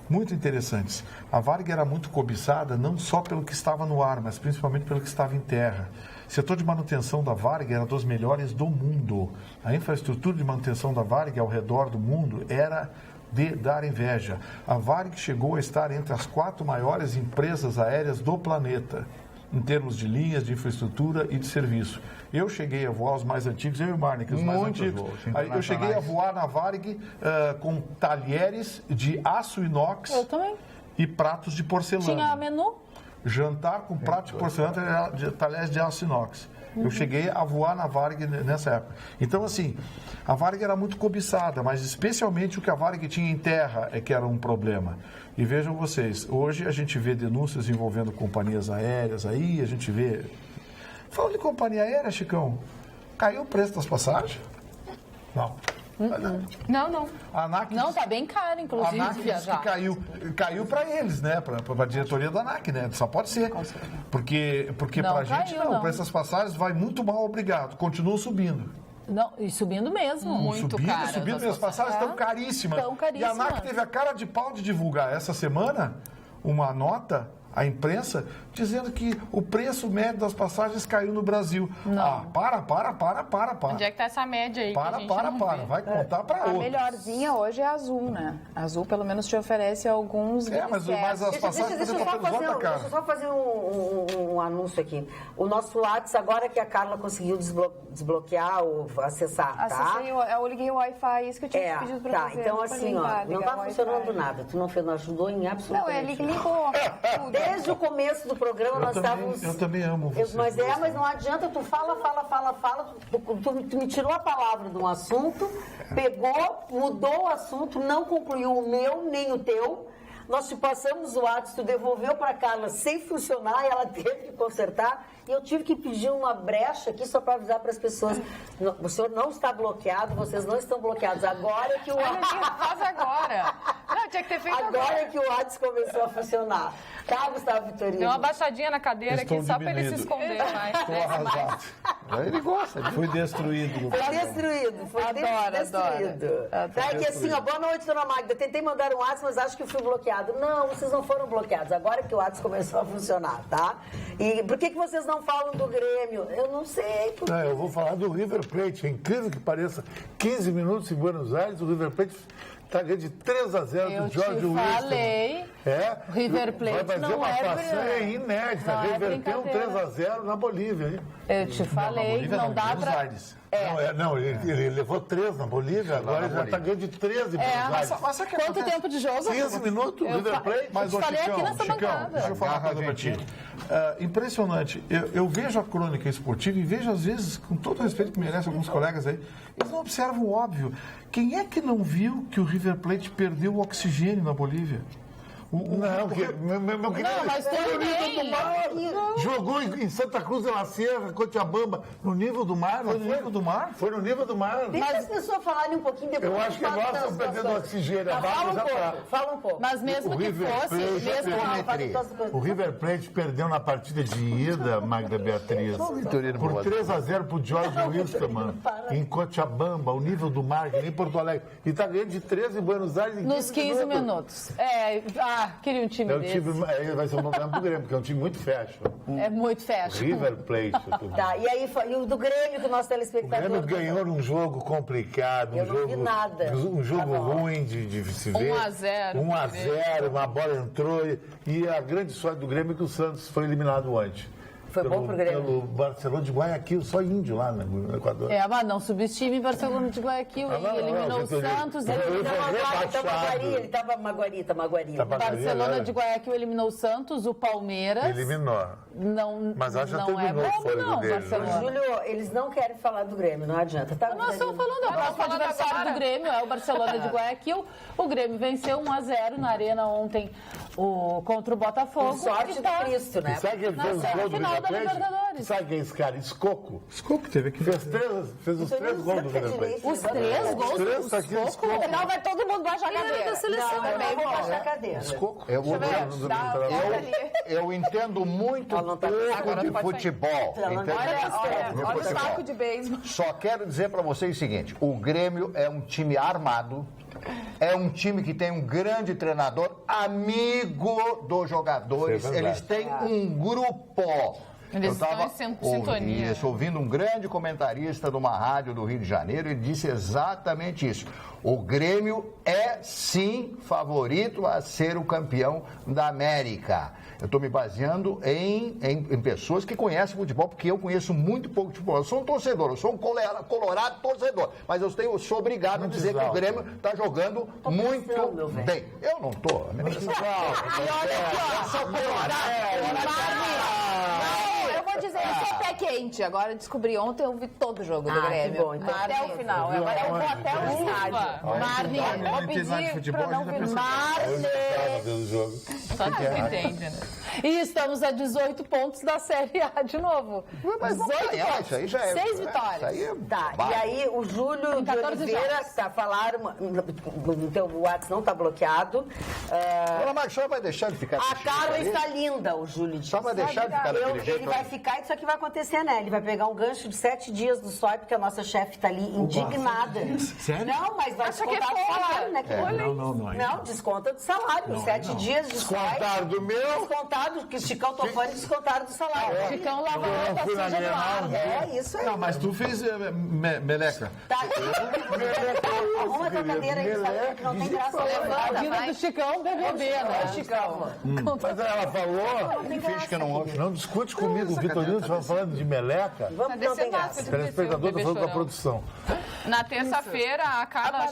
muito interessantes. A Varig era muito cobiçada não só pelo que estava no ar, mas principalmente pelo que estava em terra. O setor de manutenção da Varig era dos melhores do mundo. A infraestrutura de manutenção da Varig ao redor do mundo era de dar inveja. A Varig chegou a estar entre as 4 maiores empresas aéreas do planeta, em termos de linhas, de infraestrutura e de serviço. Eu cheguei a voar os mais antigos, eu e o Marnik, os mais antigos. Eu cheguei a voar na Varig com talheres de aço inox e pratos de porcelana. Tinha menu? Jantar com prato de porcelana, talheres de aço inox. Eu cheguei a voar na Varig nessa época. Então, assim, a Varig era muito cobiçada, mas especialmente o que a Varig tinha em terra é que era um problema. E vejam vocês, hoje a gente vê denúncias envolvendo companhias aéreas aí, a gente vê... Falando de companhia aérea, Chicão, caiu o preço das passagens? Não. Não. A ANAC não, tá bem caro, inclusive, a ANAC viajar. Caiu para eles, né? Para a diretoria da ANAC, né? Só pode ser. Porque para a gente, não. O preço das passagens vai muito mal, obrigado. Continua subindo. Não, e subindo mesmo. Muito caro. Subindo, as passagens estão caríssimas. E a ANAC teve a cara de pau de divulgar essa semana uma nota à imprensa dizendo que o preço médio das passagens caiu no Brasil. Não. Para. Onde é que tá essa média aí? Para. Vai contar para outros. A melhorzinha hoje é a Azul, né? A Azul pelo menos te oferece alguns... mas as passagens... Deixa eu só fazer um anúncio aqui. O nosso WhatsApp, agora que a Carla conseguiu desbloquear ou acessar, tá? Eu liguei o Wi-Fi, isso que eu tinha pedido pra fazer. Então assim, não tá funcionando nada. Tu não ajudou em absolutamente nada. Não, ligou. Desde o começo do programa nós estávamos... Eu também amo você. Mas não adianta, tu fala, tu me tirou a palavra de um assunto, pegou, mudou o assunto, não concluiu o meu nem o teu. Nós te passamos o WhatsApp, tu devolveu para a Carla sem funcionar e ela teve que consertar. E eu tive que pedir uma brecha aqui só para avisar para as pessoas. O senhor não está bloqueado, vocês não estão bloqueados. Agora que o WhatsApp... Faz agora. Não, tinha que ter feito agora que o WhatsApp começou a funcionar. Tá, Gustavo Vitorino? Deu uma baixadinha na cadeira aqui só para ele se esconder mais. Estou arrasado. Ele gosta. Ele foi destruído. Adoro. Tá, que assim, boa noite, dona Magda. Tentei mandar um WhatsApp, mas acho que fui bloqueado. Não, vocês não foram bloqueados. Agora que o WhatsApp começou a funcionar, tá? E por que vocês não falam do Grêmio? Eu não sei. Eu vou falar do River Plate. É incrível que pareça. 15 minutos em Buenos Aires, o River Plate está ganhando de 3-0 do George Wilson. Eu falei. O River Plate vai fazer uma façanha inédita. Reverter um 3-0 na Bolívia. Hein? Eu te falei, não dá para... Ele levou 3 na Bolívia, agora já está ganhando de 13 em Buenos Aires. Quanto tempo de jogo? 15 minutos, o River Plate. Mas, falei aqui nessa bancada. Deixa eu falar uma coisa pra ti. Impressionante. Eu vejo a crônica esportiva e vejo, às vezes, com todo o respeito que merece alguns colegas aí, eles não observam o óbvio. Quem é que não viu que o River Plate perdeu o oxigênio na Bolívia? Mas tem nível do mar. Jogou em Santa Cruz de la Sierra, Cochabamba, no nível do mar. Foi no nível do mar? Foi no nível do mar. Deixa as pessoas falarem um pouquinho depois. Eu acho que nós estamos perdendo oxigênio. Fala um pouco. Mas mesmo que fosse... O River Plate perdeu na partida de ida, Magda Beatriz, por 3-0 pro George Wilson, mano. Em Cochabamba, o nível do mar, que nem Porto Alegre. E tá ganhando de 13 em Buenos Aires em 15 nos 15 minutos. Queria um time desse. Vai ser um problema pro Grêmio, porque é um time muito fashion. É muito fashion. River Plate. Tá, e aí, e o do Grêmio, que o nosso telespectador... O Grêmio ganhou num jogo complicado. Eu não vi nada. Um jogo ruim de se ver. 1-0. 1-0, uma bola entrou. E a grande sorte do Grêmio é que o Santos foi eliminado antes. Foi bom pro Grêmio. Pelo Barcelona de Guayaquil, só índio lá no Equador. Mas não subestime o Barcelona de Guayaquil. Eliminou o Santos. Ele estava Maguari. Barcelona de Guayaquil eliminou o Santos, o Palmeiras. Eliminou. Mas acho que já terminou o fôlego deles. Júlio, eles não querem falar do Grêmio, não adianta. Tá? Nós estamos falando, o próximo adversário do Grêmio é o Barcelona de Guayaquil. O Grêmio venceu 1-0 na Arena ontem contra o Botafogo. Com sorte do Cristo, né? Sabe que ele fez o gol do River Plate? Sabe quem é esse cara? Escoco. Escoco teve aqui. Fez os 3 gols do River Plate. Os 3 gols? Os 3 tá aqui no Escoco. Não, vai todo mundo baixar a cadeira. Da seleção. Eu vou baixar a cadeira. Escoco. Eu entendo muito pouco de futebol. Olha o saco de beisebol. Só quero dizer para vocês o seguinte, o Grêmio é um time armado, é um time que tem um grande treinador, amigo dos jogadores, eles têm um grupo Eles estão em sintonia. Ouvindo um grande comentarista de uma rádio do Rio de Janeiro, ele disse exatamente isso. O Grêmio é, sim, favorito a ser o campeão da América. Eu estou me baseando em pessoas que conhecem futebol, porque eu conheço muito pouco de futebol. Eu sou um torcedor, eu sou um colorado torcedor, mas eu sou obrigado a dizer que o Grêmio está jogando muito bem. Eu não estou. Eu sou colorado. Eu vou dizer, eu sou pé quente. Agora descobri ontem, eu vi todo o jogo do Grêmio. Que bom, então. Até o final. Agora eu vou até o estádio. Marne, vou pedir para não vir. Marne. Só que entende, né? E estamos a 18 pontos da Série A de novo. Mas 18 pontos. Isso aí já é. 6 vitórias. Isso aí é Tá, e aí o Júlio de Oliveira, falaram, então o WhatsApp não está bloqueado. Dona Marcia, só vai deixar de ficar... A Carla está linda, o Júlio disse. Só vai deixar de ficar daquele jeito. Ele vai ficar, isso aqui vai acontecer, né? Ele vai pegar um gancho de 7 dias do SOI, porque a nossa chefe está ali indignada. Sério? Não, mas vai descontar do salário, né? Não, desconta do salário. 7 dias de SOI. Descontaram do meu? Descontado, que Chicão Tofani descontaram do salário. Chicão lavou a suja do ar. É, isso aí. Não, mas tu fez meleca. Tá. Arruma essa cadeira aí, sabe? Que não tem graça. A vida do Chicão BBB, né? Chicão. Mas ela falou... Me finge que eu não ouço. Não discute comigo, o Vitorino estava falando de meleca. Vamos que não tem graça. O telespectador está falando com a produção. Na terça-feira, a Carla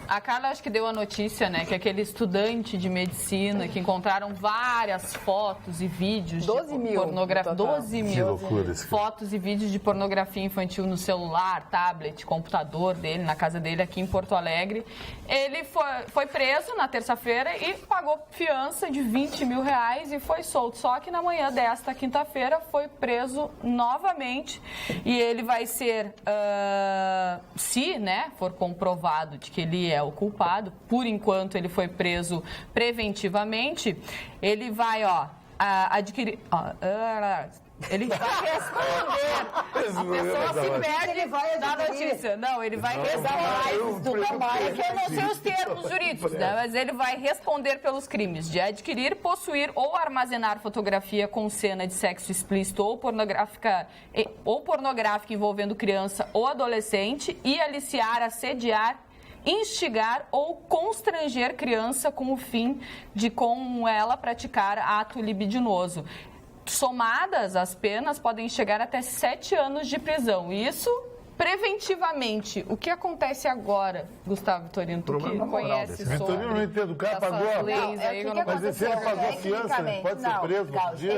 a Carla acho que deu a notícia, né? Que aquele estudante de medicina que encontraram várias fotos e vídeos 12 de mil pornografia. 12 mil Que loucura esse cara. fotos e vídeos de pornografia infantil no celular, tablet, computador dele, na casa dele aqui em Porto Alegre. Ele foi preso na terça-feira e pagou fiança de 20 mil reais e foi solto. Só que na manhã desta quinta-feira foi preso novamente e ele vai ser, se, né, for comprovado de que ele é o culpado, por enquanto ele foi preso preventivamente, ele vai, adquirir... Ele vai responder. A pessoa se perde da notícia. Não, ele vai responder. Porque eu não sei os termos jurídicos, né? Mas ele vai responder pelos crimes de adquirir, possuir ou armazenar fotografia com cena de sexo explícito ou pornográfica envolvendo criança ou adolescente e aliciar, assediar, instigar ou constranger criança com o fim de com ela praticar ato libidinoso. Somadas, as penas podem chegar até 7 anos de prisão. Isso preventivamente. O que acontece agora, Gustavo Vitorino? Tu que conhece sobre... Vitorino, não entendo. O cara pagou... Mas se ele pagou fiança, pode ser preso no dia?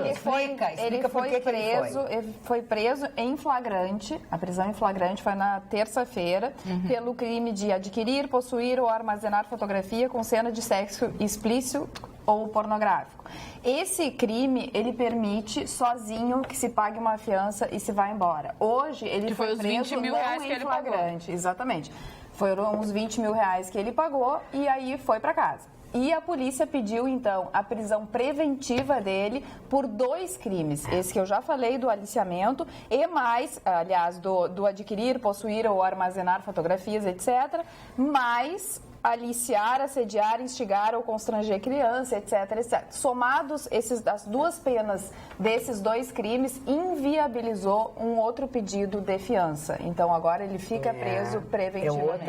Ele foi preso em flagrante. A prisão em flagrante foi na terça-feira, pelo crime de adquirir, possuir ou armazenar fotografia com cena de sexo explícito ou pornográfico. Esse crime, ele permite sozinho que se pague uma fiança e se vá embora. Hoje, ele foi preso 20 mil reais que ele flagrante. Pagou. Exatamente. Foram uns 20 mil reais que ele pagou e aí foi para casa. E a polícia pediu, então, a prisão preventiva dele por 2 crimes. Esse que eu já falei, do aliciamento, e mais, aliás, do adquirir, possuir ou armazenar fotografias, etc., mais aliciar, assediar, instigar ou constranger criança, etc, etc. Somados, as 2 penas desses 2 crimes, inviabilizou um outro pedido de fiança. Então, agora ele fica preso preventivamente.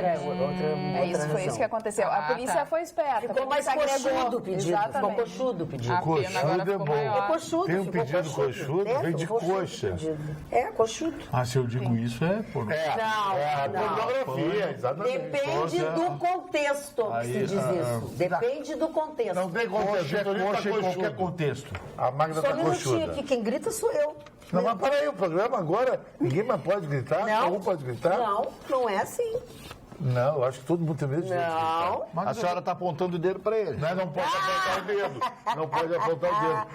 Foi isso que aconteceu. A polícia foi esperta. Ficou mais coxudo o pedido. Exatamente. Ficou coxudo o pedido. Coxudo é bom. É coxudo. Tem um pedido coxudo, vem de coxa. É, coxudo. Ah, se eu digo isso, é pornografia. Pornografia, exatamente. Depende do contexto que se diz isso. Depende do contexto. Não tem contexto. Coxa em qualquer contexto. A Magda Só tá um minutinho coxuda. aqui, quem grita sou eu. Não, mas peraí, o programa agora, ninguém mais pode gritar? Não. Um pode gritar? Não é assim. Não, eu acho que todo mundo tem medo de gritar. Não. A senhora está apontando o dedo para ele. Não pode apontar o dedo. Não pode apontar o dedo.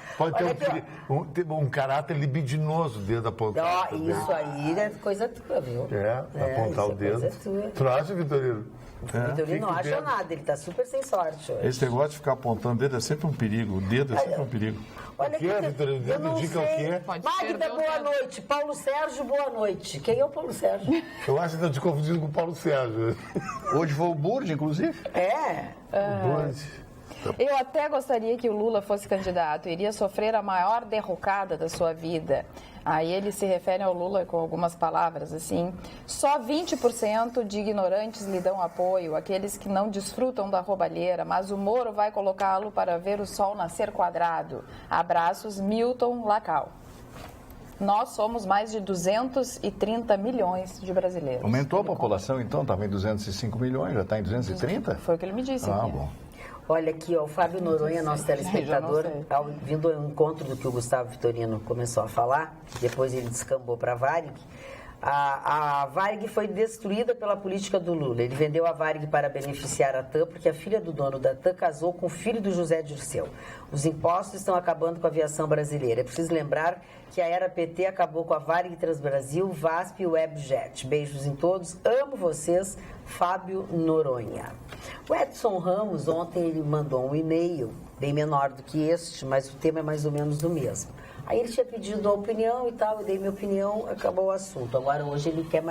Pode ter um caráter libidinoso dentro da apontar. Isso aí é coisa tua, viu? Apontar o dedo. Tu acha, Vitorino? Vitorino não acha nada, ele tá super sem sorte hoje. Esse negócio de ficar apontando o dedo é sempre um perigo. O dedo é sempre um perigo. Olha O quê, Vitorino? eu não Indica o sei. quê? Magda, boa noite. Paulo Sérgio, boa noite. Quem é o Paulo Sérgio? Eu acho que estão te confundindo com o Paulo Sérgio. Hoje foi o Burdi, inclusive. É. O Burdi. Eu até gostaria que o Lula fosse candidato, iria sofrer a maior derrocada da sua vida. Aí ele se refere ao Lula com algumas palavras assim: só 20% de ignorantes lhe dão apoio, aqueles que não desfrutam da roubalheira, mas o Moro vai colocá-lo para ver o sol nascer quadrado. Abraços, Milton Lacal. Nós somos mais de 230 milhões de brasileiros. Aumentou a população, então? Estava em 205 milhões, já está em 230? Foi o que ele me disse. Ah, aqui. bom. Olha aqui, ó, o Fábio Noronha, nosso telespectador, vindo ao encontro do que o Gustavo Vitorino começou a falar, depois ele descambou para a Varig. A Varig foi destruída pela política do Lula. Ele vendeu a Varig para beneficiar a TAM, porque a filha do dono da TAM casou com o filho do José Dirceu. Os impostos estão acabando com a aviação brasileira. É preciso lembrar que a era PT acabou com a Varig, Transbrasil, VASP e Webjet. Beijos em todos. Amo vocês, Fábio Noronha. O Edson Ramos, ontem ele mandou um e-mail, bem menor do que este, mas o tema é mais ou menos do mesmo. Aí ele tinha pedido a opinião e tal, eu dei minha opinião, acabou o assunto. Agora hoje ele quer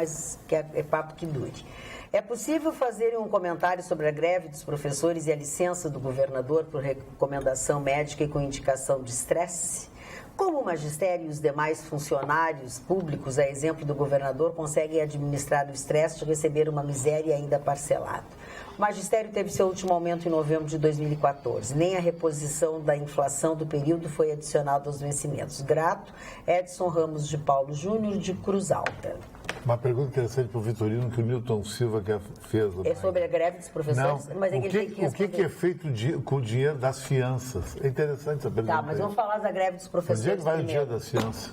papo que dure. É possível fazer um comentário sobre a greve dos professores e a licença do governador por recomendação médica e com indicação de estresse? Como o magistério e os demais funcionários públicos, a exemplo do governador, conseguem administrar o estresse de receber uma miséria ainda parcelada? O magistério teve seu último aumento em novembro de 2014. Nem a reposição da inflação do período foi adicionada aos vencimentos. Grato, Edson Ramos de Paulo Júnior, de Cruz Alta. Uma pergunta interessante para o Vitorino, que o Newton Silva fez. É sobre a greve dos professores? Não, mas é o que é feito com o dinheiro das fianças? É interessante essa pergunta. Tá, mas vamos falar da greve dos professores. Onde é que vai primeiro. o dinheiro das fianças?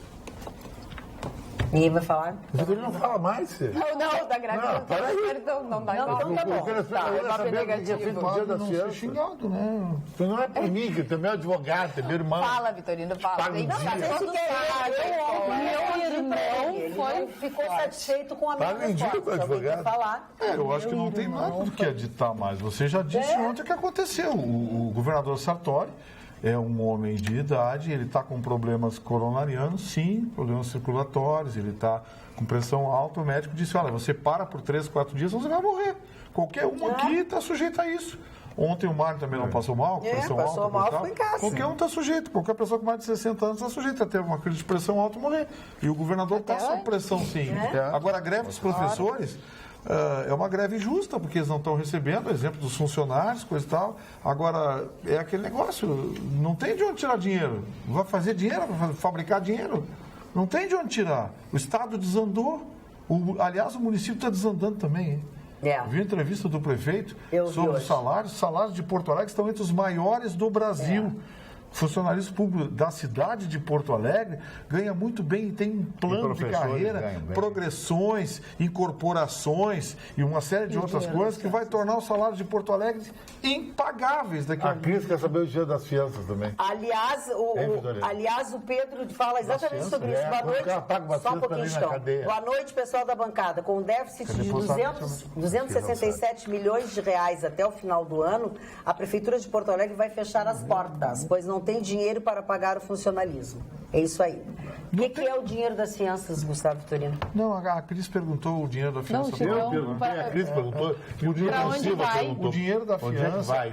Ninguém vai falar? O Vitorino não fala mais, filho. Não, da greve Não, para aí. não dá igual. Então tá bom. Eu quero saber o que é feito com o dinheiro das fianças. Xingado, né? Tu não é por mim, que tu é meu advogado, é meu irmão. Fala, Vitorino, fala. Paga um dia. Ele ficou satisfeito com a minha Paga um dia resposta. com o Se alguém quer advogado. falar. Eu acho que não tem nada do que aditar mais. Você já disse ontem o que aconteceu. O governador Sartori é um homem de idade, ele está com problemas coronarianos, sim, problemas circulatórios, ele está com pressão alta. O médico disse, olha, você para por 3, 4 dias, você vai morrer. Qualquer um aqui está sujeito a isso. Ontem o Mário também não passou mal, com pressão passou alta. mal, tal. foi em casa. Qualquer um está sujeito, qualquer pessoa com mais de 60 anos está sujeita a ter uma crise de pressão alta e morrer. E o governador está sob pressão, sim. Agora, a greve dos professores é uma greve justa, porque eles não estão recebendo, exemplo dos funcionários, coisa e tal. Agora, é aquele negócio, não tem de onde tirar dinheiro. Vai fazer dinheiro, vai fabricar dinheiro. Não tem de onde tirar. O Estado desandou. Aliás, o município está desandando também, hein? Eu vi a entrevista do prefeito sobre os salários. Os salários de Porto Alegre estão entre os maiores do Brasil. Funcionários públicos da cidade de Porto Alegre ganha muito bem e tem um plano de carreira, progressões, incorporações e uma série de outras coisas que vai tornar os salários de Porto Alegre impagáveis daqui a A Cris quer saber o dinheiro das fianças também. Aliás, o Pedro fala exatamente sobre isso. Boa noite. Só um pouquinho, então. Boa noite, pessoal da bancada. Com um déficit de 267 milhões de reais até o final do ano, a Prefeitura de Porto Alegre vai fechar as portas, pois não tem dinheiro para pagar o funcionalismo. É isso aí. O que é o dinheiro das fianças, Gustavo Vitorino? Não, a Cris perguntou o dinheiro da fiança. Eu perguntei, a Cris perguntou. E o dinheiro Pra onde vai? O dinheiro da Onde é que fiança, vai?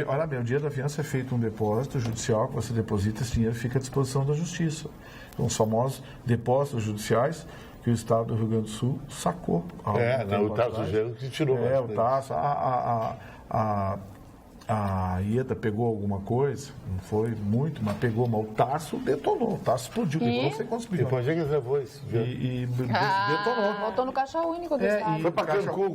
olha bem, o dinheiro da fiança é feito um depósito judicial que você deposita, esse dinheiro fica à disposição da Justiça. São os famosos depósitos judiciais que o Estado do Rio Grande do Sul sacou. O Tasso Gelo que tirou. O Tasso, a Ieda pegou alguma coisa, não foi muito, mas pegou, mas o Tasso detonou, o Tasso explodiu, pegou não sei quantos E bilhões. por onde é que levou isso? Detonou. Voltou no caixa único do Estado. Foi para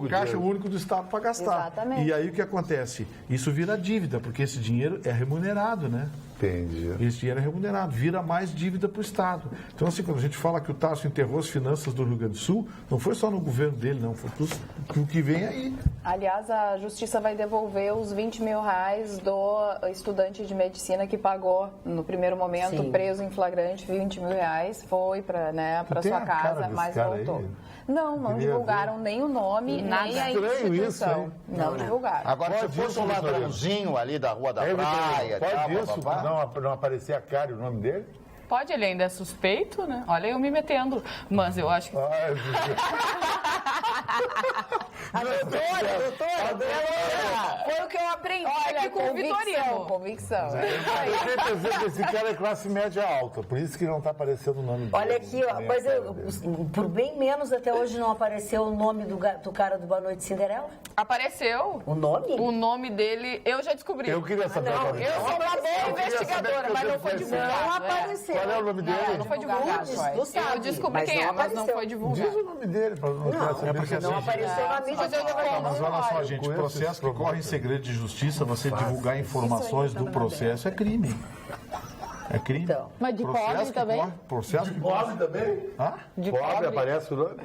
Caixa único do Estado para gastar. Exatamente. E aí o que acontece? Isso vira dívida, porque esse dinheiro é remunerado, né? Entendi. Esse dinheiro é remunerado, vira mais dívida para o Estado. Então, assim, quando a gente fala que o Tasso enterrou as finanças do Rio Grande do Sul, não foi só no governo dele, não, foi o que vem aí. Aliás, a Justiça vai devolver os 20 mil reais do estudante de medicina que pagou no primeiro momento, preso em flagrante, 20 mil reais, foi para sua casa, mas voltou. Não divulgaram nem o nome, nem a instituição. Não divulgaram. Agora, se fosse um ladrãozinho ali da Rua da Praia... Pode isso? Não aparecer a cara e o nome dele? Pode, ele ainda é suspeito, né? Olha eu me metendo, mas eu acho que... A doutora, foi o que eu aprendi. Olha, com Vitorino. Convicção. Eu tenho certeza que esse cara é classe média alta, por isso que não está aparecendo o nome dele. olha aqui, ó, mas por bem menos até hoje não apareceu o nome do cara do Boa Noite Cinderela? Apareceu. O nome? O nome dele, eu já descobri. Eu queria saber não, qual é. Eu sou uma boa queria investigadora, saber mas não que foi eu divulgado. Não apareceu. Qual é o nome dele? Não foi divulgado. Tu sabe, Eu descobri mas quem não é, mas não apareceu. foi divulgado. Diz o nome dele, para não quero saber. é porque se não Não apareceu na mídia. Mas eu Mas olha só, gente, conheço processo esse que corre em segredo de justiça, você divulgar informações do processo é crime. É crime. Então. Mas de Processo pobre que também? corre- Processo que Bob corre... também? Hã? De Bob aparece o nome?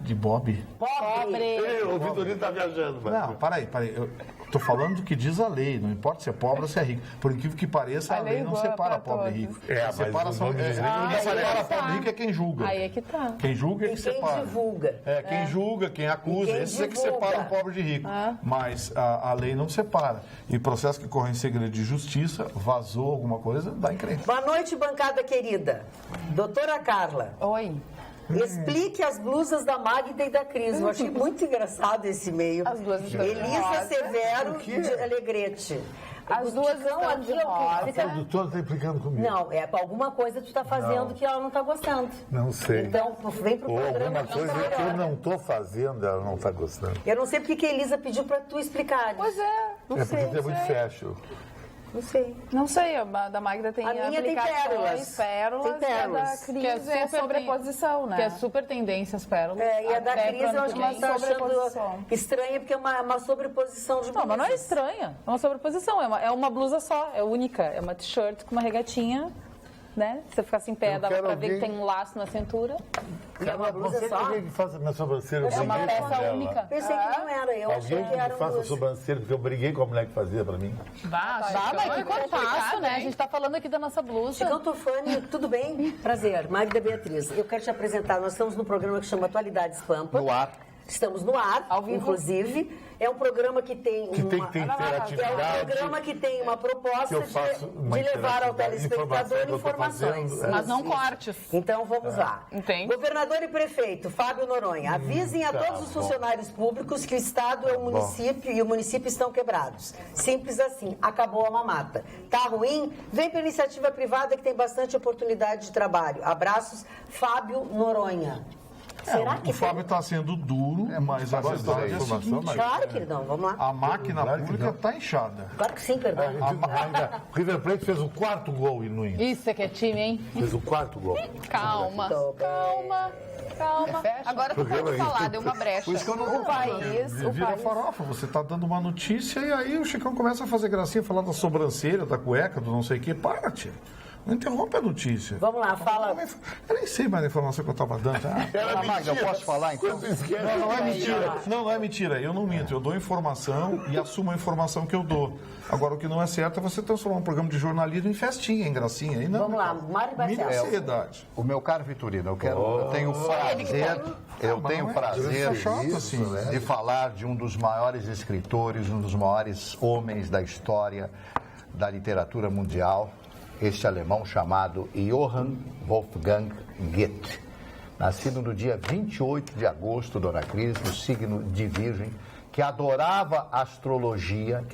De Bob? Pobre. O Vitorino tá viajando, mano. Não, peraí. Eu tô falando do que diz a lei, não importa se é pobre ou se é rico. Por incrível que pareça, a A lei lei não boa separa pra pobre e todos. rico. É, A mas separação, o nome diz- quem separa tá. pobre e rico é quem julga. Aí é que tá. Quem julga é E que quem separa. divulga. É, quem julga, quem acusa, E quem esses é que divulga. separam pobre de rico. Mas a lei não separa. E processo que corre em segredo de justiça, vazou alguma coisa, dá encrenca. Boa noite, bancada querida. Doutora Carla, Oi. explique as blusas da Magda e da Cris. Eu achei muito engraçado esse e-mail. As duas estão de Elisa rosa. Severo de Alegrete. As duas Então, estão aqui, de ó, que rosa. fica- O doutor está implicando comigo. Não, é alguma coisa que tu tá fazendo que ela não tá gostando. Não sei. Então, vem pro Ou programa. alguma coisa que eu não estou fazendo, ela não está gostando. Eu não sei porque que a Elisa pediu pra tu explicar. Pois é. Não É sei, porque é muito fashion. não sei. Não sei, a da Magda tem A minha tem aplicações, pérolas. pérolas. Tem pérolas. E a da Cris Que é é super sobreposição, né? Que é super tendência as pérolas. É, e a da Até Cris pro ano eu acho que que ela vem. tá achando sobreposição. estranha porque é uma sobreposição de Não, mas não é blusas. estranha. É uma sobreposição. É uma blusa só. É única. É uma t-shirt com uma regatinha, né? Se você ficasse em pé, Eu dá pra quero ver que alguém- tem um laço na cintura. É uma blusa Você só? alguém que faça minha sobrancelha. É uma peça única. Pensei que não era, eu achei Alguém que que me era faça duas. sobrancelha, porque eu briguei com a mulher que fazia pra mim. Dá, mas que contaço, né? A gente tá falando aqui da nossa blusa. Chicão Tufani, tudo bem? Prazer, Magda Beatriz. Eu quero te apresentar, nós estamos num programa que chama Atualidades Pampa. No ar. Estamos no ar, Ao vivo. inclusive. É um programa que tem Que tem uma... que ter É um interatividade. programa que tem uma proposta Que eu faço uma de levar ao interatividade, telespectador informação que eu tô informações. fazendo, Mas não Isso. cortes. Então vamos lá. Entende? Governador e prefeito, Fábio Noronha, avisem a todos os funcionários públicos que o Estado é um município e o município estão quebrados. Simples assim, acabou a mamata. Tá ruim? Vem para iniciativa privada que tem bastante oportunidade de trabalho. Abraços, Fábio Noronha. Será que O Fábio está sendo duro, mas a verdade é a informação, seguinte, mas- Claro que não, vamos lá. a máquina Claro que pública não. está inchada. Claro que sim, perdão. O River Plate fez o 4º gol no Inter. Isso é que é time, hein? Fez o 4º gol. Calma, Tô bem. calma. Agora tu pode falar, deu uma brecha. Por isso que eu não O país, o Vira país. farofa, você tá dando uma notícia e aí o Chicão começa a fazer gracinha, falar da sobrancelha, da cueca, do não sei o quê. Para, tia. Não interrompe a notícia. Vamos lá, fala. Eu nem sei mais a informação que eu estava dando. Ah, Magda, eu posso falar então? não é mentira. Não é mentira. Eu não minto. Eu dou informação e assumo a informação que eu dou. Agora, o que não é certo é você transformar um programa de jornalismo em festinha, em gracinha. Aí não. Vamos lá, Mário Mínima Barcelos. seriedade. O meu caro Vitorino, eu tenho prazer é chato assim. de falar de um dos maiores escritores, um dos maiores homens da história da literatura mundial, este alemão chamado Johann Wolfgang Goethe. Nascido no dia 28 de agosto, Dona Cris, no signo de Virgem, que adorava astrologia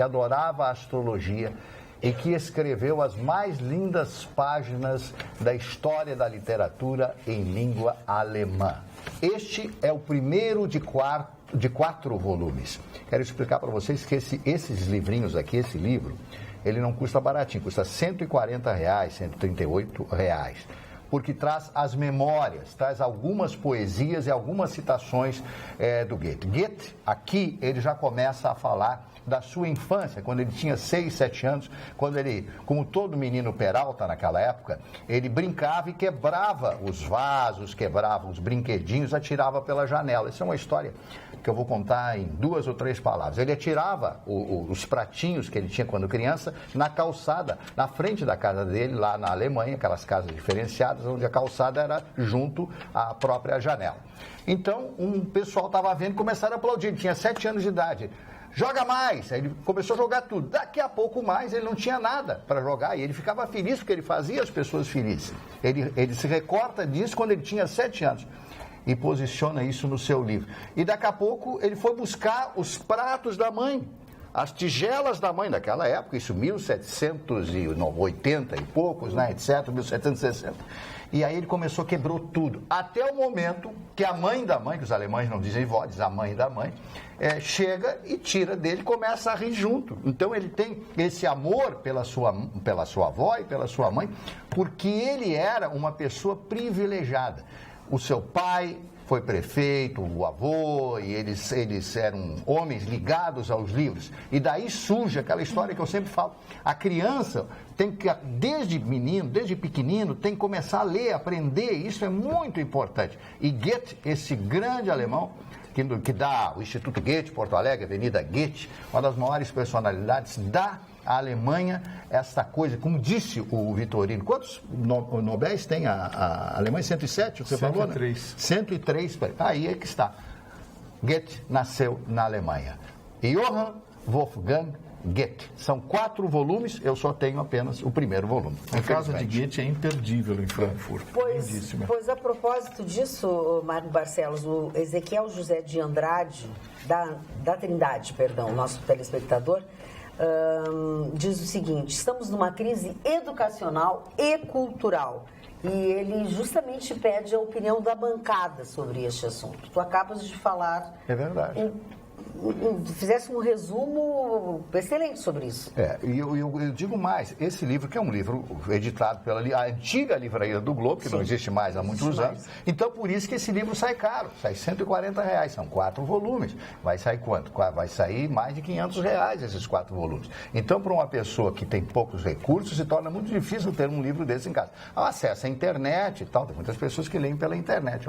e que escreveu as mais lindas páginas da história da literatura em língua alemã. Este é o primeiro de 4 volumes. Quero explicar para vocês que esses livrinhos aqui, esse livro, ele não custa baratinho, custa R$140, R$138, porque traz as memórias, traz algumas poesias e algumas citações do Goethe. Goethe, aqui, ele já começa a falar da sua infância, quando ele tinha 6, 7 anos, quando ele, como todo menino peralta naquela época, ele brincava e quebrava os vasos, quebrava os brinquedinhos, atirava pela janela. Isso é uma história que eu vou contar em 2 ou 3 palavras. Ele atirava os pratinhos que ele tinha quando criança na calçada, na frente da casa dele, lá na Alemanha, aquelas casas diferenciadas, onde a calçada era junto à própria janela. Então, um pessoal estava vendo e começaram a aplaudir. Ele tinha 7 anos de idade. Joga mais! Aí ele começou a jogar tudo. Daqui a pouco mais, ele não tinha nada para jogar. E ele ficava feliz porque ele fazia as pessoas felizes. Ele se recorta disso quando ele tinha 7 anos. e posiciona isso no seu livro. E daqui a pouco ele foi buscar os pratos da mãe, as tigelas da mãe daquela época, isso 1780 e poucos, né, etc., 1760. E aí ele começou, quebrou tudo. Até o momento que a mãe da mãe, que os alemães não dizem vó, diz a mãe da mãe, chega e tira dele e começa a rir junto. Então ele tem esse amor pela sua avó e pela sua mãe, porque ele era uma pessoa privilegiada. O seu pai foi prefeito, o avô, e eles eram homens ligados aos livros. E daí surge aquela história que eu sempre falo. A criança tem que, desde pequenino, tem que começar a ler, aprender. Isso é muito importante. E Goethe, esse grande alemão, que dá o Instituto Goethe, Porto Alegre, Avenida Goethe, uma das maiores personalidades da Alemanha, esta coisa, como disse o Vitorino, quantos Nobéis tem a Alemanha? 107, você 103. falou, né? 103, aí é que está. Goethe nasceu na Alemanha. Johann Wolfgang Goethe. São 4 volumes, eu só tenho apenas o primeiro volume. A casa de Goethe é imperdível em Frankfurt. Pois a propósito disso, Mário Barcelos, o Ezequiel José de Andrade, da Trindade, perdão, nosso telespectador, diz o seguinte: estamos numa crise educacional e cultural. E ele justamente pede a opinião da bancada sobre este assunto. Tu acabas de falar. É verdade. Fizesse um resumo excelente sobre isso. E eu digo mais, esse livro, que é um livro editado pela a antiga Livraria do Globo, que não existe mais há muitos anos, então por isso que esse livro sai caro, sai R$140, são 4 volumes. Vai sair quanto? Vai sair mais de R$500 esses 4 volumes. Então, para uma pessoa que tem poucos recursos, se torna muito difícil ter um livro desse em casa. Acesso à internet e tal, tem muitas pessoas que leem pela internet.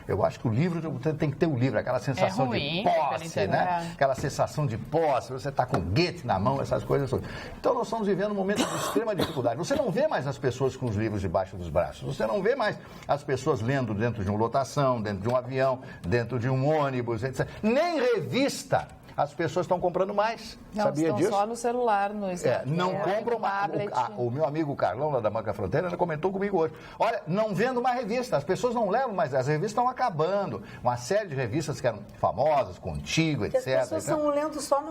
Eu acho que o livro tem que ter o livro, aquela sensação de posse, né? Aquela sensação de posse, você está com Goethe na mão, essas coisas todas. Então nós estamos vivendo um momento de extrema dificuldade. Você não vê mais as pessoas com os livros debaixo dos braços, você não vê mais as pessoas lendo dentro de uma lotação, dentro de um avião, dentro de um ônibus, etc. Nem revista as pessoas estão comprando mais. Não, sabia estão disso? Só no celular, no smartphone. Não compram mais. O meu amigo Carlão, lá da Banca Fronteira, ele comentou comigo hoje. Olha, não vendo mais revista, as pessoas não levam mais, as revistas estão acabando. Uma série de revistas que eram famosas, Contigo, etc. As pessoas estão lendo só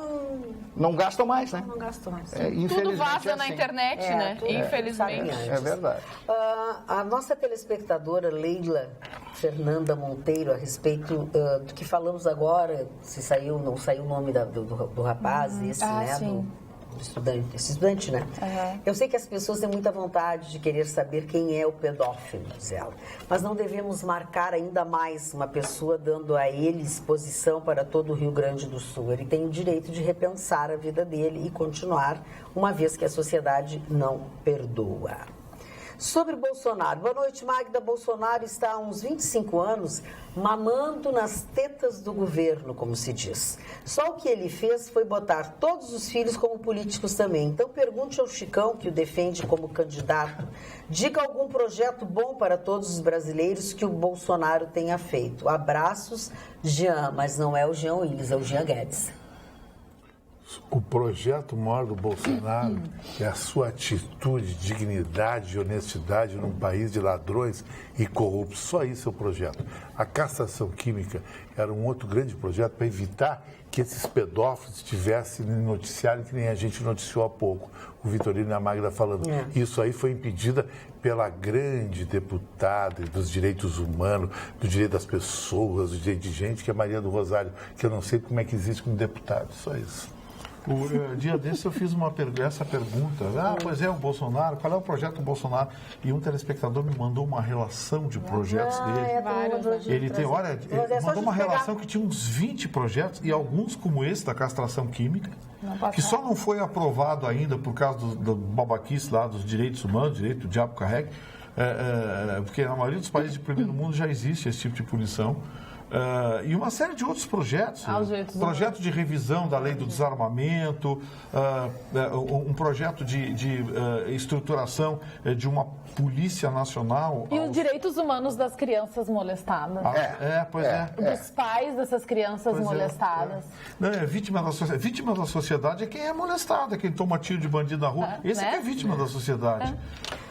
não gastam mais, né? Não gastam mais. Tudo vaza na internet, né? Infelizmente. É verdade. A nossa telespectadora Leila Fernanda Monteiro, a respeito do que falamos agora, se saiu, não saiu o nome do rapaz, do estudante, esse estudante, né? Eu sei que as pessoas têm muita vontade de querer saber quem é o pedófilo, diz ela, mas não devemos marcar ainda mais uma pessoa dando a ele exposição para todo o Rio Grande do Sul. Ele tem o direito de repensar a vida dele e continuar, uma vez que a sociedade não perdoa. Sobre Bolsonaro. Boa noite, Magda. Bolsonaro está há uns 25 anos mamando nas tetas do governo, como se diz. Só o que ele fez foi botar todos os filhos como políticos também. Então pergunte ao Chicão, que o defende como candidato, diga algum projeto bom para todos os brasileiros que o Bolsonaro tenha feito. Abraços, Jean, mas não é o Jean Willis, é o Jean Guedes. O projeto maior do Bolsonaro é a sua atitude, dignidade e honestidade num país de ladrões e corruptos. Só isso é o projeto. A castração química era um outro grande projeto para evitar que esses pedófilos estivessem no noticiário, que nem a gente noticiou há pouco. O Vitorino e a Magda falando. Isso aí foi impedida pela grande deputada dos direitos humanos, do direito das pessoas, do direito de gente, que é Maria do Rosário, que eu não sei como é que existe como deputado. Só isso. Dia desse eu fiz essa pergunta. Pois é, o Bolsonaro, qual é o projeto do Bolsonaro? E um telespectador me mandou uma relação de projetos dele. Ele tem, ele mandou uma relação que tinha uns 20 projetos, e alguns como esse, da castração química, que só não foi aprovado ainda por causa do babaquice lá dos direitos humanos, direito do diabo carregue, porque na maioria dos países de primeiro mundo já existe esse tipo de punição. E uma série de outros projetos. Projeto de revisão da lei do desarmamento, um projeto de estruturação de uma polícia nacional. E os direitos humanos das crianças molestadas. Dos pais dessas crianças molestadas. Não, vítima da sociedade é quem é molestado, é quem toma tiro de bandido na rua. Esse é vítima da sociedade.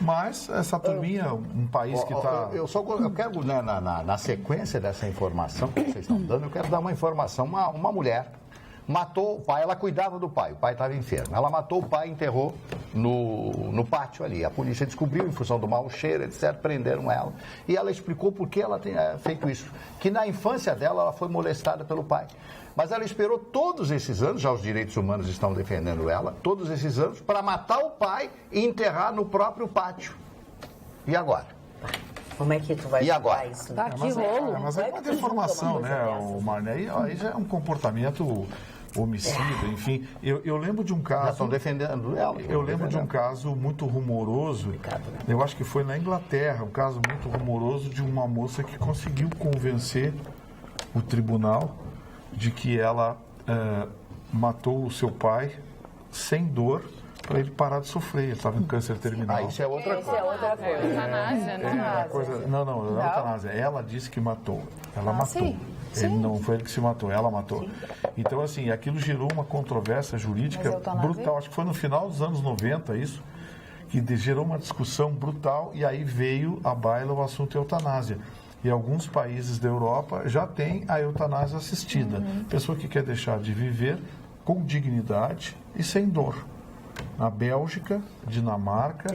Mas essa turminha, um país que está... Eu quero, na sequência dessa informação que vocês estão dando, eu quero dar uma informação. Uma mulher matou o pai, ela cuidava do pai, o pai estava enfermo. Ela matou o pai e enterrou no pátio ali. A polícia descobriu, em função do mau cheiro, etc., prenderam ela. E ela explicou por que ela tinha feito isso. Que na infância dela, ela foi molestada pelo pai. Mas ela esperou todos esses anos, já os direitos humanos estão defendendo ela, todos esses anos, para matar o pai e enterrar no próprio pátio. E agora? Como é que tu vai agora? Isso? Tá, que rolo. Mas é uma deformação, né, Marne? Aí já é um comportamento homicida, enfim. Eu lembro de um caso... Já estão defendendo ela. Eu lembro de um caso muito rumoroso, eu acho que foi na Inglaterra, um caso muito rumoroso de uma moça que conseguiu convencer o tribunal de que ela matou o seu pai sem dor, para ele parar de sofrer. Ele estava em câncer terminal. Isso é outra coisa. Eutanásia, Não, eutanásia. Ela disse que matou. Ela matou. Ele não foi ele que se matou, ela matou. Sim. Então, assim, aquilo gerou uma controvérsia jurídica brutal. Acho que foi no final dos anos 90 isso, que gerou uma discussão brutal e aí veio à baila o assunto eutanásia. E alguns países da Europa já têm a eutanásia assistida. Pessoa que quer deixar de viver com dignidade e sem dor. Na Bélgica, Dinamarca,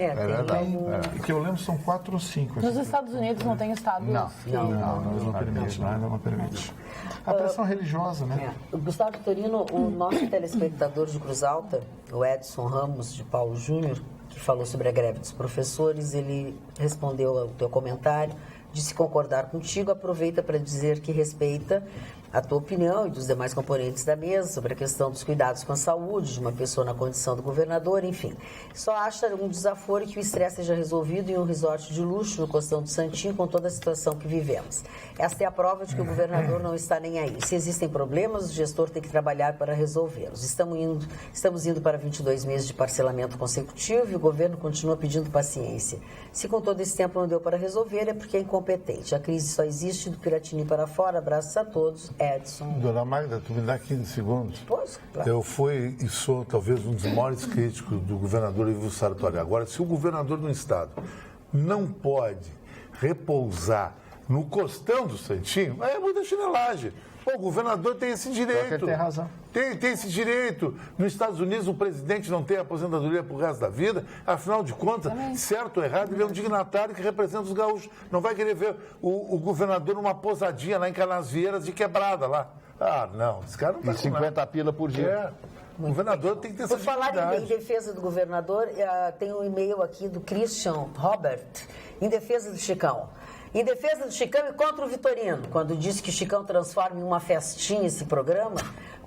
que eu lembro são 4 ou 5. Nos Estados Unidos não tem estados? Não permite. A pressão religiosa, né? Gustavo Vitorino, o nosso telespectador de Cruz Alta, o Edson Ramos de Paulo Júnior, que falou sobre a greve dos professores, ele respondeu ao teu comentário, disse concordar contigo, aproveita para dizer que respeita a tua opinião e dos demais componentes da mesa sobre a questão dos cuidados com a saúde de uma pessoa na condição do governador, enfim. Só acha um desaforo que o estresse seja resolvido em um resort de luxo no Costão do Santinho com toda a situação que vivemos. Esta é a prova de que o governador não está nem aí. Se existem problemas, o gestor tem que trabalhar para resolvê-los. Estamos indo para 22 meses de parcelamento consecutivo e o governo continua pedindo paciência. Se com todo esse tempo não deu para resolver, é porque é incompetente. A crise só existe do Piratini para fora. Abraços a todos. Edson. Dona Magda, tu me dá 15 segundos? Pois, claro. Eu fui e sou talvez um dos maiores críticos do governador Ivo Sartori. Agora, se o governador do estado não pode repousar no Costão do Santinho, aí é muita chinelagem. Pô, o governador tem esse direito. Ele tem razão. Tem esse direito. Nos Estados Unidos, o presidente não tem aposentadoria pro resto da vida. Afinal de contas, certo ou errado, ele é um dignatário que representa os gaúchos. Não vai querer ver o governador numa pousadinha lá em Canasvieiras de quebrada lá. Ah, não. Esse cara não tá com 50 pila por dia. O governador tem que ter essa dignidade. Por falar em defesa do governador, tem um e-mail aqui do Christian Robert, em defesa do Chicão. Em defesa do Chicão e contra o Vitorino, quando disse que o Chicão transforma em uma festinha esse programa.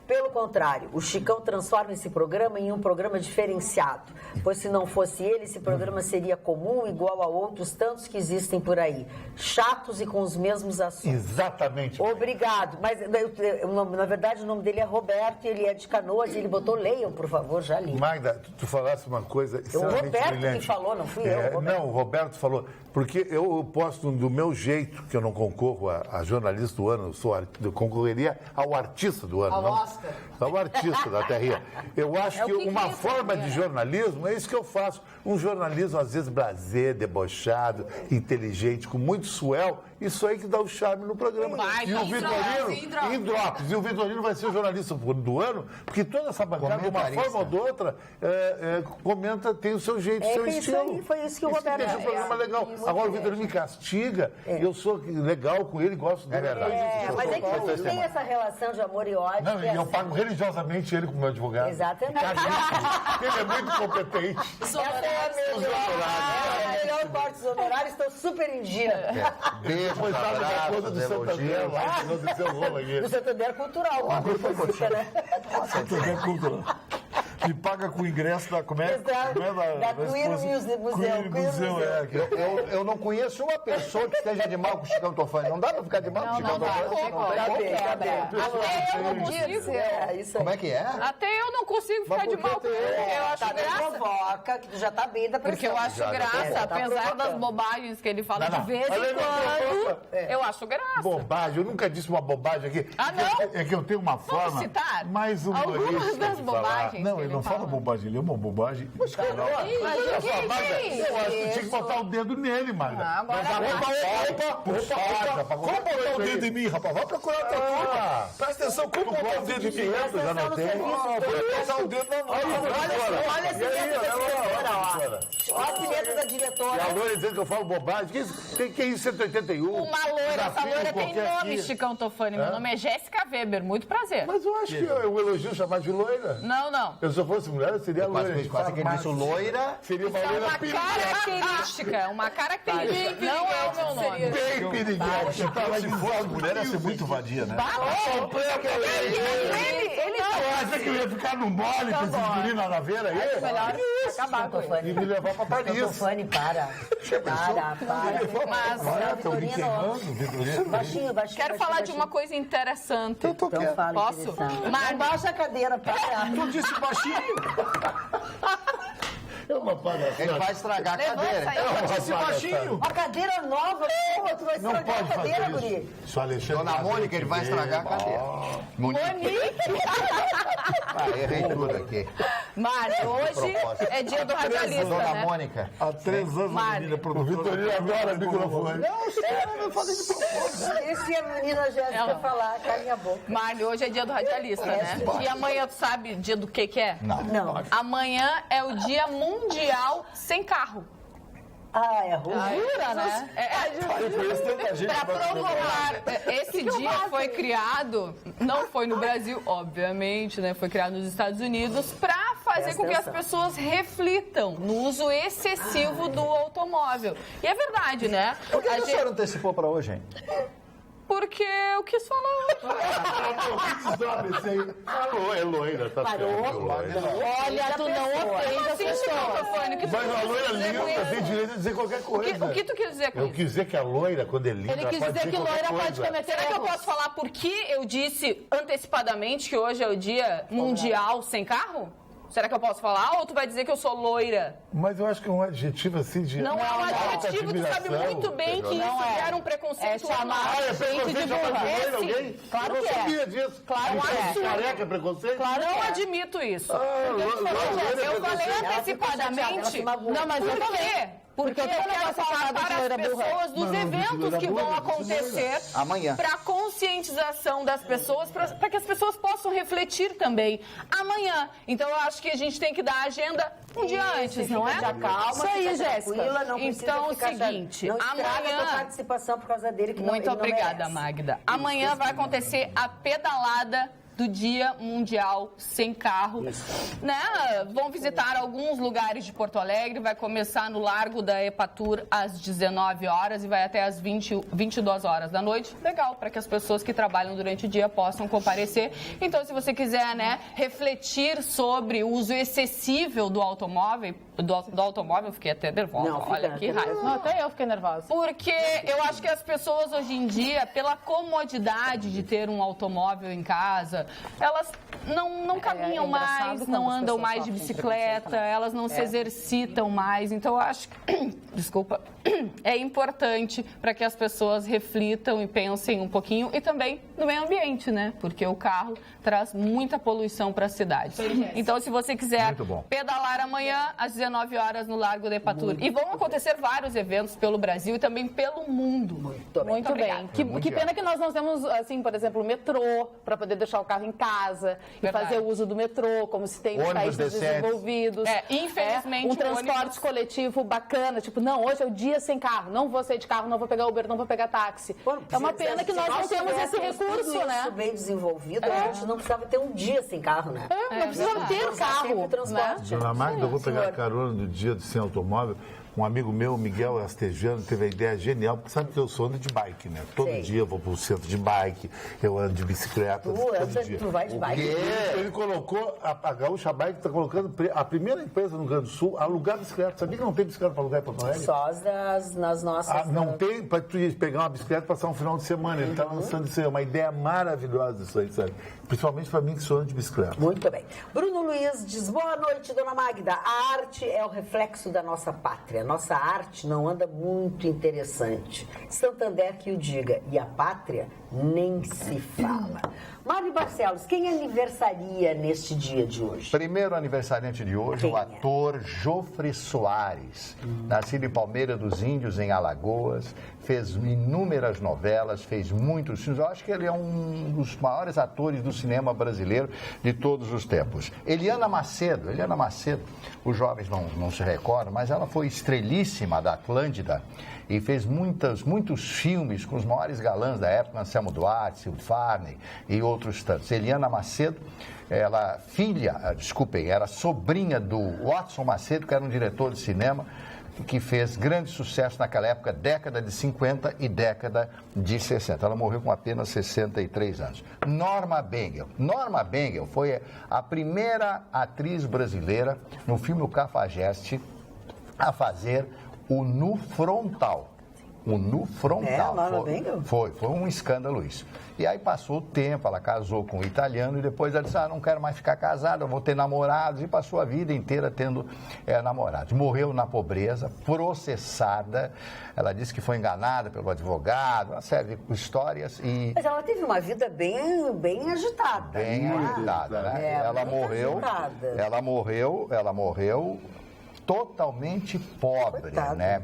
Pelo contrário, o Chicão transforma esse programa em um programa diferenciado, pois se não fosse ele, esse programa seria comum, igual a outros tantos que existem por aí, chatos e com os mesmos assuntos. Exatamente. Obrigado, mas na verdade o nome dele é Roberto e ele é de Canoas e ele botou, leiam, por favor, já li. Magda, tu falasse uma coisa extremamente Roberto brilhante. que falou, não fui eu. Não, o Roberto falou, porque eu posto do meu jeito, que eu não concorro a jornalista do ano, eu concorreria ao artista do ano. Ao artista da terrinha. Eu acho que uma forma de jornalismo é isso que eu faço. Um jornalismo, às vezes, blasé, debochado, inteligente, com muito suel. Isso aí que dá o charme no programa. E o Vitorino, em drops. E o Vitorino vai ser o jornalista do ano, porque toda essa bancada, de uma forma ou de outra, comenta, tem o seu jeito, o seu estilo. Foi isso que o Roberto deixa o programa legal. Agora o Vitorino me castiga, eu sou legal com ele, gosto dele. Mas é que não tem essa relação de amor e ódio. Não, e eu pago religiosamente ele como meu advogado. Exatamente. Ele é muito competente. Essa é a melhor parte dos honorários, estou super em dia. Depois sabe da coisa do Santander lá, que aconteceu o rolo aqui. Do Santander Cultural, uma coisa, né? Santander Cultural. Me paga com o ingresso da... Como é? Da Queer Museu. Eu não conheço uma pessoa que esteja de mal com o Chicão Tofani. Não dá pra ficar de mal com o Chicão Tofani? Como é que é? Até eu não consigo ficar de mal com ele. Eu acho graça. Provoca, que tu já tá bem da pressão. Porque eu acho graça, apesar das bobagens que ele fala de vez em quando, eu acho graça. Bobagem, eu nunca disse uma bobagem aqui. Ah, não? É que eu tenho uma forma citar mais algumas humorista das de falar. bobagens Não, que ele ele não fala fala. bobagem, ele é uma bobagem. Mas Mas o que é isso? eu acho que tinha que botar o dedo nele, Magda. Agora Como botar o dedo em mim, rapaz? Vai procurar outra coisa. Presta atenção, como botar o dedo em mim? Eu já não tenho. Botar o dedo na mão. Olha esse dedo da diretora, ó. Olha esse dedo da diretora. E a loira dizendo que eu falo bobagem. Que é isso, 181? uma loira, essa loira tem nome, Chicão Tofani. Meu nome é Jéssica Weber, muito prazer. Mas eu acho que é um elogio chamar de loira. Não. Eu se eu fosse mulher, eu seria loira. Quase que ele disse loira. Seria uma É loira uma característica, não é o meu nome. bem piriguete. Se fosse mulher, ia ser muito vadia, né? Ele Acha que eu ia ficar no mole com esses guri na naveira aí? melhor acabar com ele. E me levar pra Paris. Tofani, para. Mas Estão me queimando, Vitorino. Baixinho. quero falar de uma coisa interessante. Então fala, Posso? Não baixa a cadeira, para. Tu disse baixinho. É uma palhaçada. Ele vai estragar a cadeira. Eu disse baixinho. A cadeira nova, porra, tu vai Não estragar a pode cadeira, fazer guri. isso. Só Alexandre. Dona Mônica, ele vai estragar a cadeira. Monique! Errei tudo aqui. Mário, hoje é dia do radialista, Dona né? Mônica. Há 3 anos a Mário. menina produtora. Vitorino adora microfone. Esse é a menina Jéssica falar, carinha a boca. Mário, hoje é dia do radialista, né? E amanhã, tu sabe dia do que é? Não. Amanhã é o dia mundial sem carro. Ah, é ruim. Jura, né? Para provocar, esse dia foi criado, não foi no Brasil, obviamente, né? Foi criado nos Estados Unidos para fazer com que as pessoas reflitam no uso excessivo do automóvel. E é verdade, né? Por que a senhora antecipou para hoje, hein? Porque eu quis falar. É loira, tá certo. Olha, tu não ofende as pessoas. Mas a loira linda tem direito de dizer qualquer coisa. O que tu quis dizer com Eu isso? quis dizer que a loira, quando é linda, Ele quis pode dizer que qualquer loira pode coisa. cometer. Será que eu posso falar por que eu disse antecipadamente que hoje é o dia mundial sem carro? Será que eu posso falar? Ou tu vai dizer que eu sou loira? Mas eu acho que é um adjetivo assim de... Não é um alta adjetivo, tu sabe admiração. muito bem que isso gera um preconceito. É preconceito chamar de loira alguém? Claro Eu que não é. sabia disso. Claro que é. Careca é preconceito? Não admito isso. Eu falei antecipadamente. Não, mas por quê? Porque eu quero falar para as pessoas dos eventos que vão acontecer Amanhã. para conscientização das pessoas, para que as pessoas possam refletir também amanhã. Então eu acho que a gente tem que dar a agenda um dia antes, não é? Calma, Isso aí, Jéssica. Não então, é o seguinte, não estraga a tua amanhã... participação por causa dele, que Muito ele não obrigada, merece. Magda. Amanhã vai acontecer a pedalada do Dia Mundial Sem Carro. Né? Vão visitar alguns lugares de Porto Alegre, vai começar no Largo da Epatur às 19 horas e vai até às 22 horas da noite. Legal, para que as pessoas que trabalham durante o dia possam comparecer. Então, se você quiser, né, refletir sobre o uso excessivo do automóvel, fiquei até nervosa. Não, olha que raiva. Não, até eu fiquei nervosa. Porque eu acho que as pessoas hoje em dia, pela comodidade de ter um automóvel em casa, elas não caminham mais, não andam mais de bicicleta, elas não se exercitam mais. Então, eu acho que, desculpa, é importante para que as pessoas reflitam e pensem um pouquinho e também no meio ambiente, né? Porque o carro traz muita poluição para a cidade. Então, se você quiser pedalar amanhã às 19 horas no Largo da Epatur. E vão acontecer vários eventos pelo Brasil e também pelo mundo. Muito bem. Que pena que nós não temos, assim, por exemplo, o metrô, para poder deixar o carro em casa e fazer o uso do metrô, como se tem nos países desenvolvidos. Infelizmente, um transporte coletivo bacana, tipo, não, hoje é o dia sem carro, não vou sair de carro, não vou pegar Uber, não vou pegar táxi. É uma pena que nós não temos esse recurso, né? Isso bem desenvolvido, a gente não precisava ter um dia sem carro, né? Não precisava ter carro, né? Dona Magda, eu vou pegar a carona do dia sem automóvel, Um amigo meu, Miguel Astejano, teve a ideia genial, porque sabe que eu sou ando de bike, né? Todo dia eu vou pro centro de bike, eu ando de bicicleta. Tu vai de bike? Ele colocou, a Gaúcha Bike está colocando a primeira empresa no Rio Grande do Sul a alugar bicicleta. Sabia que não tem bicicleta para alugar em Porto Alegre? Só nas nossas... Não tem para tu pegar uma bicicleta e passar um final de semana. Ele está lançando isso aí, uma ideia maravilhosa isso aí, sabe? Principalmente para mim que sou ando de bicicleta. Muito bem. Bruno Luiz diz, boa noite, dona Magda. A arte é o reflexo da nossa pátria. Nossa arte não anda muito interessante. Santander que o diga. E a pátria nem se fala. Mário Barcelos, quem aniversaria neste dia de hoje? Primeiro aniversariante de hoje, Quem o ator Jofre Soares. Nascido em Palmeira dos Índios, em Alagoas. Fez inúmeras novelas, fez muitos filmes. Eu acho que ele é um dos maiores atores do cinema brasileiro de todos os tempos. Eliana Macedo, os jovens não se recordam, mas ela foi estrelíssima da Atlântida e fez muitos filmes com os maiores galãs da época, Anselmo Duarte, Silvio Farney e outros tantos. Eliana Macedo, era sobrinha do Watson Macedo, que era um diretor de cinema, que fez grande sucesso naquela época, década de 50 e década de 60. Ela morreu com apenas 63 anos. Norma Bengel foi a primeira atriz brasileira no filme O Cafajeste a fazer o nu frontal. O nu frontal. Norma Bengel? Foi um escândalo isso. E aí passou o tempo, ela casou com um italiano e depois ela disse, não quero mais ficar casada, eu vou ter namorados, e passou a vida inteira tendo namorados. Morreu na pobreza, processada, ela disse que foi enganada pelo advogado, uma série de histórias e... Mas ela teve uma vida bem agitada. Bem agitada, né? Ela morreu totalmente pobre, né?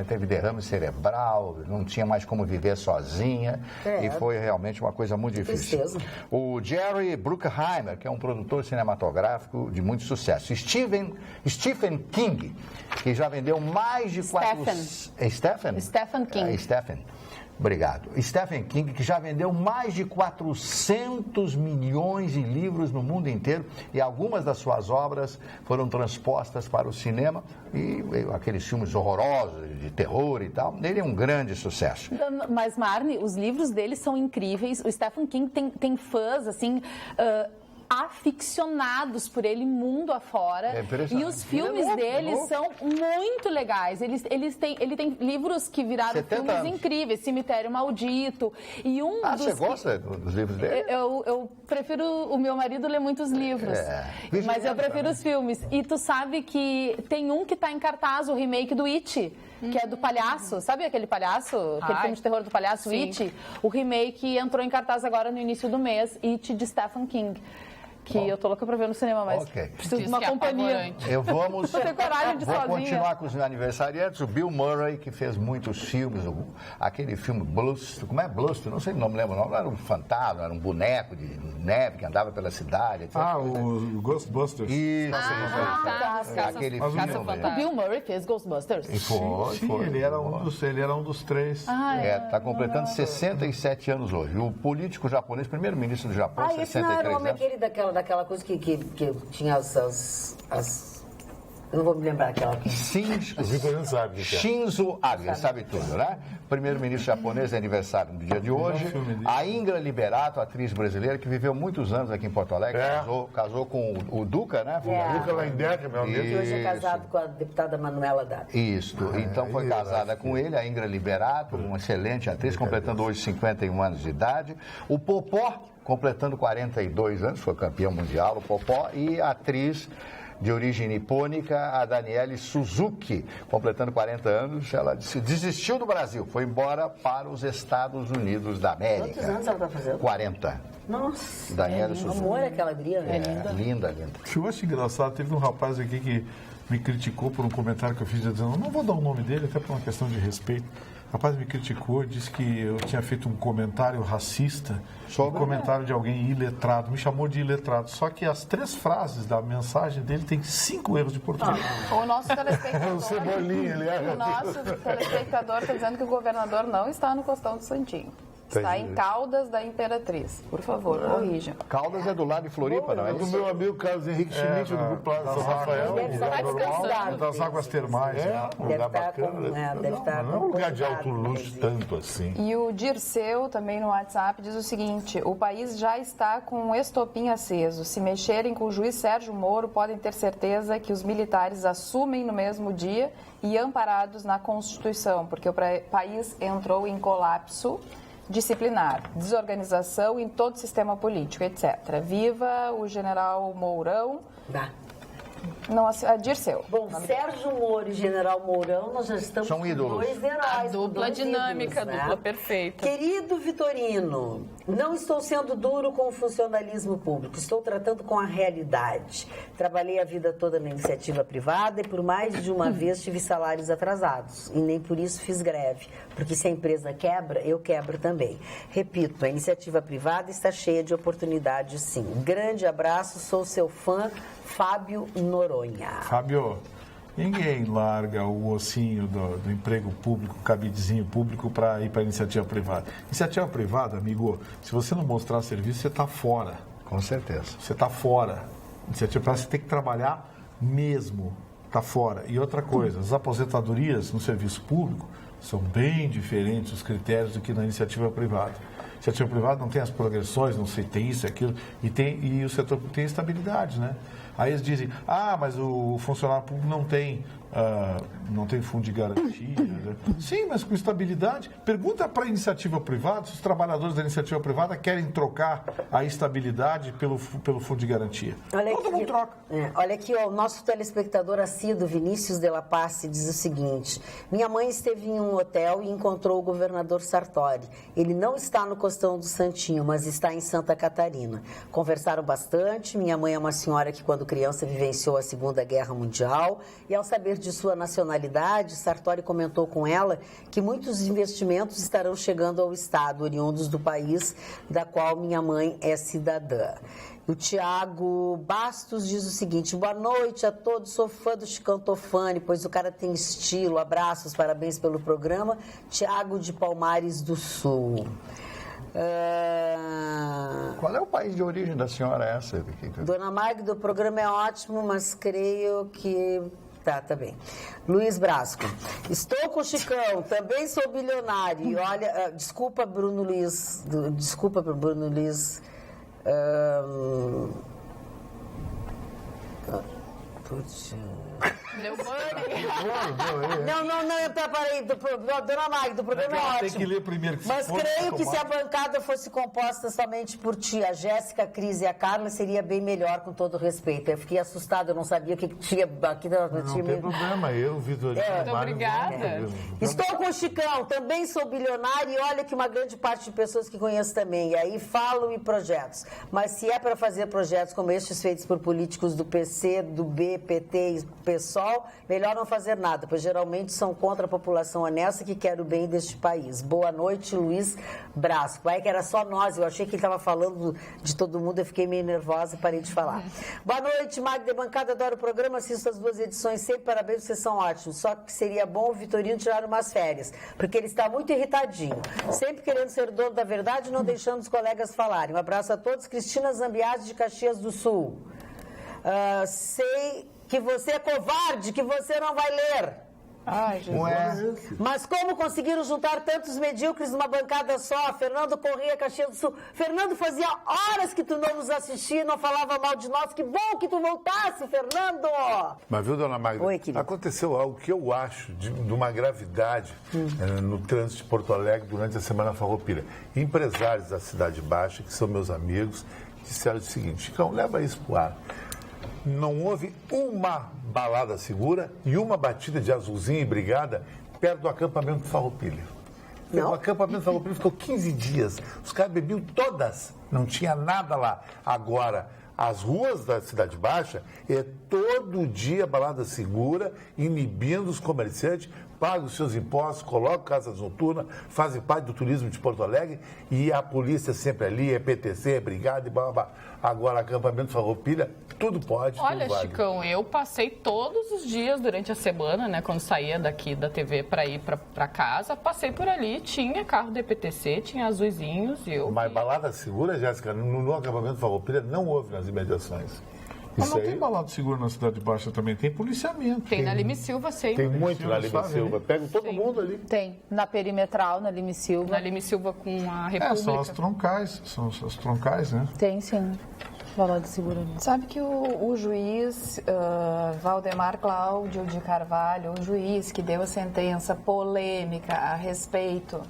Teve derrame cerebral, não tinha mais como viver sozinha e foi realmente uma coisa muito difícil. Tristeza. O Jerry Bruckheimer, que é um produtor cinematográfico de muito sucesso. Stephen King, que já vendeu mais de Stephen King. Stephen. Obrigado. Stephen King, que já vendeu mais de 400 milhões de livros no mundo inteiro e algumas das suas obras foram transpostas para o cinema e aqueles filmes horrorosos de terror e tal. Ele é um grande sucesso. Mas, Marne, os livros dele são incríveis. O Stephen King tem fãs, assim... aficionados por ele mundo afora. E os filmes dele são muito legais. Ele tem livros que viraram filmes incríveis. Cemitério Maldito. E você gosta dos livros dele? Eu prefiro... O meu marido lê muitos livros. Mas eu prefiro os filmes. E tu sabe que tem um que está em cartaz, o remake do It, que é do palhaço. Sabe aquele palhaço? Aquele filme de terror do palhaço, sim. It? O remake entrou em cartaz agora no início do mês. It, de Stephen King. Que eu tô louca pra ver no cinema, mas preciso de uma companhia. Vou ter coragem de sozinha. Continuar com os aniversariantes. O Bill Murray, que fez muitos filmes, aquele filme Bluster, como é Bluster? Não sei o nome, lembro o nome. Era um fantasma, era um boneco de neve que andava pela cidade, etc. O Ghostbusters. Isso, aquele filme. O Bill Murray fez Ghostbusters. Sim, ele era um dos três. Está completando 67 anos hoje. O político japonês, primeiro-ministro do Japão, 63 esse não era o nome aquele daquela coisa que tinha as... Eu não vou me lembrar aquela aqui. Shinzo Abe, sabe tudo, né? Primeiro-ministro japonês, é aniversário no dia de hoje. A Ingra Liberato, atriz brasileira, que viveu muitos anos aqui em Porto Alegre, casou com o Duca, né? O Duca Laindecker, meu amigo. Que hoje é casado com a deputada Manuela Dávila. Isso, então foi casada com ele, a Ingra Liberato, uma excelente atriz, completando hoje 51 anos de idade. O Popó, completando 42 anos, foi campeão mundial, o Popó, e a atriz de origem nipônica, a Daniele Suzuki, completando 40 anos, ela desistiu do Brasil, foi embora para os Estados Unidos da América. Quantos anos ela está fazendo? 40. Nossa, Daniele Suzuki. Amor, aquela guria, né? Linda. O que eu acho engraçado, teve um rapaz aqui que me criticou por um comentário que eu fiz, dizendo, não vou dar o nome dele, até por uma questão de respeito. O rapaz me criticou, disse que eu tinha feito um comentário racista, um comentário de alguém iletrado, me chamou de iletrado. Só que as 3 frases da mensagem dele tem 5 erros de português. O nosso telespectador... O Cebolinha, ele é. O nosso telespectador está dizendo que o governador não está no Costão do Santinho. Está em Caldas da Imperatriz. Por favor, corrijam. Caldas é do lado de Floripa, não é? Do meu amigo Carlos Henrique Schmidt, do Grupo Plaza São Rafael. Das águas termais. Um lugar bacana. Não é um lugar de alto luxo tanto assim. E o Dirceu, também no WhatsApp, diz o seguinte: o país já está com um estopim aceso. Se mexerem com o juiz Sérgio Moro, podem ter certeza que os militares assumem no mesmo dia e amparados na Constituição, porque o país entrou em colapso disciplinar, desorganização em todo o sistema político, etc. Viva o general Mourão. Não, Dirceu. Bom, Sérgio Moro e General Mourão, nós já estamos São ídolos. Com dois heróis. A dupla dinâmica, ídolos, dupla perfeita. Querido Vitorino, não estou sendo duro com o funcionalismo público, estou tratando com a realidade. Trabalhei a vida toda na iniciativa privada e por mais de uma vez tive salários atrasados. E nem por isso fiz greve, porque se a empresa quebra, eu quebro também. Repito, a iniciativa privada está cheia de oportunidades, sim. Grande abraço, sou seu fã, Fábio Noronha. Fábio, ninguém larga o ossinho do emprego público, cabidezinho público, para ir para a iniciativa privada. Iniciativa privada, amigo, se você não mostrar serviço, você está fora. Com certeza. Você está fora. Iniciativa privada, você tem que trabalhar mesmo. Está fora. E outra coisa, as aposentadorias no serviço público são bem diferentes os critérios do que na iniciativa privada. A iniciativa privada não tem as progressões, não sei, tem isso e aquilo, e o setor público tem estabilidade, né? Aí eles dizem, mas o funcionário público não tem fundo de garantia. Né? Sim, mas com estabilidade. Pergunta para a iniciativa privada se os trabalhadores da iniciativa privada querem trocar a estabilidade pelo fundo de garantia. Todo mundo troca. Olha aqui, ó, o nosso telespectador assíduo, Vinícius de la Pace, diz o seguinte: minha mãe esteve em um hotel e encontrou o governador Sartori. Ele não está no Costão do Santinho, mas está em Santa Catarina. Conversaram bastante. Minha mãe é uma senhora que, quando criança, vivenciou a Segunda Guerra Mundial e, ao saber de sua nacionalidade, Sartori comentou com ela que muitos investimentos estarão chegando ao Estado, oriundos do país da qual minha mãe é cidadã. O Tiago Bastos diz o seguinte: boa noite a todos, sou fã do Chicão Tofani, pois o cara tem estilo. Abraços, parabéns pelo programa. Tiago de Palmares do Sul. Qual é o país de origem da senhora essa? Dona Magda, o programa é ótimo, mas creio que... Tá bem. Luiz Brasco. Estou com o Chicão, também sou bilionário. E olha, desculpa, Bruno Luiz. Desculpa, Bruno Luiz. Putz. Deu pane. Não, parei. Dona Magda, o programa é ótimo. Tem que ler primeiro. Mas creio que se a bancada fosse composta somente por ti, a Jéssica, a Cris e a Carla, seria bem melhor, com todo respeito. Eu fiquei assustada, eu não sabia o que tinha aqui. Não tem problema, eu, Vitorino. Muito obrigada. Estou com o Chicão, também sou bilionário e olha que uma grande parte de pessoas que conheço também. E aí falam em projetos. Mas se é para fazer projetos como estes feitos por políticos do PC, do B, PT e PSOL, melhor não fazer nada, pois geralmente são contra a população honesta que quer o bem deste país. Boa noite, Luiz Brasco. Vai que era só nós, eu achei que ele estava falando de todo mundo, eu fiquei meio nervosa e parei de falar. Boa noite, Magda Bancada, adoro o programa, assisto as duas edições sempre, parabéns, vocês são ótimos. Só que seria bom o Vitorino tirar umas férias, porque ele está muito irritadinho, sempre querendo ser dono da verdade e não deixando os colegas falarem. Um abraço a todos. Cristina Zambiasi, de Caxias do Sul. Sei que você é covarde, que você não vai ler. Ai, Jesus. Mas como conseguiram juntar tantos medíocres numa bancada só? Fernando Corrêa, Caxias do Sul. Fernando, fazia horas que tu não nos assistia, não falava mal de nós. Que bom que tu voltasse, Fernando! Mas viu, dona Magda? Oi, querido. Aconteceu algo que eu acho de uma gravidade no trânsito de Porto Alegre durante a Semana Farroupilha. Empresários da Cidade Baixa, que são meus amigos, disseram o seguinte: Chicão, leva isso pro ar. Não houve uma balada segura e uma batida de azulzinha e brigada perto do acampamento Farroupilha. O acampamento Farroupilha ficou 15 dias. Os caras bebiam todas. Não tinha nada lá. Agora, as ruas da Cidade Baixa é todo dia balada segura, inibindo os comerciantes pagam os seus impostos, colocam casas noturnas, fazem parte do turismo de Porto Alegre e a polícia sempre ali, é PTC, é brigada e blá, blá, blá. Agora, acampamento Farroupilha, tudo pode, Olha, tudo vale. Chicão, eu passei todos os dias durante a semana, né, quando saía daqui da TV para ir para casa, passei por ali, tinha carro da PTC, tinha azuizinhos e eu... Mas balada segura, Jéssica, no acampamento Farroupilha não houve nas imediações. Mas Isso não aí tem balada segura na Cidade Baixa também, tem policiamento. Tem na Lime Silva, sei. tem muito na Lime sabe, Silva. né? Pega todo mundo ali. Tem. Na Perimetral, na Lime Silva. Na Lime Silva com a República. São as troncais, né? Tem, sim. Balada segura. Sabe que o juiz Valdemar Cláudio de Carvalho, o juiz que deu a sentença polêmica a respeito,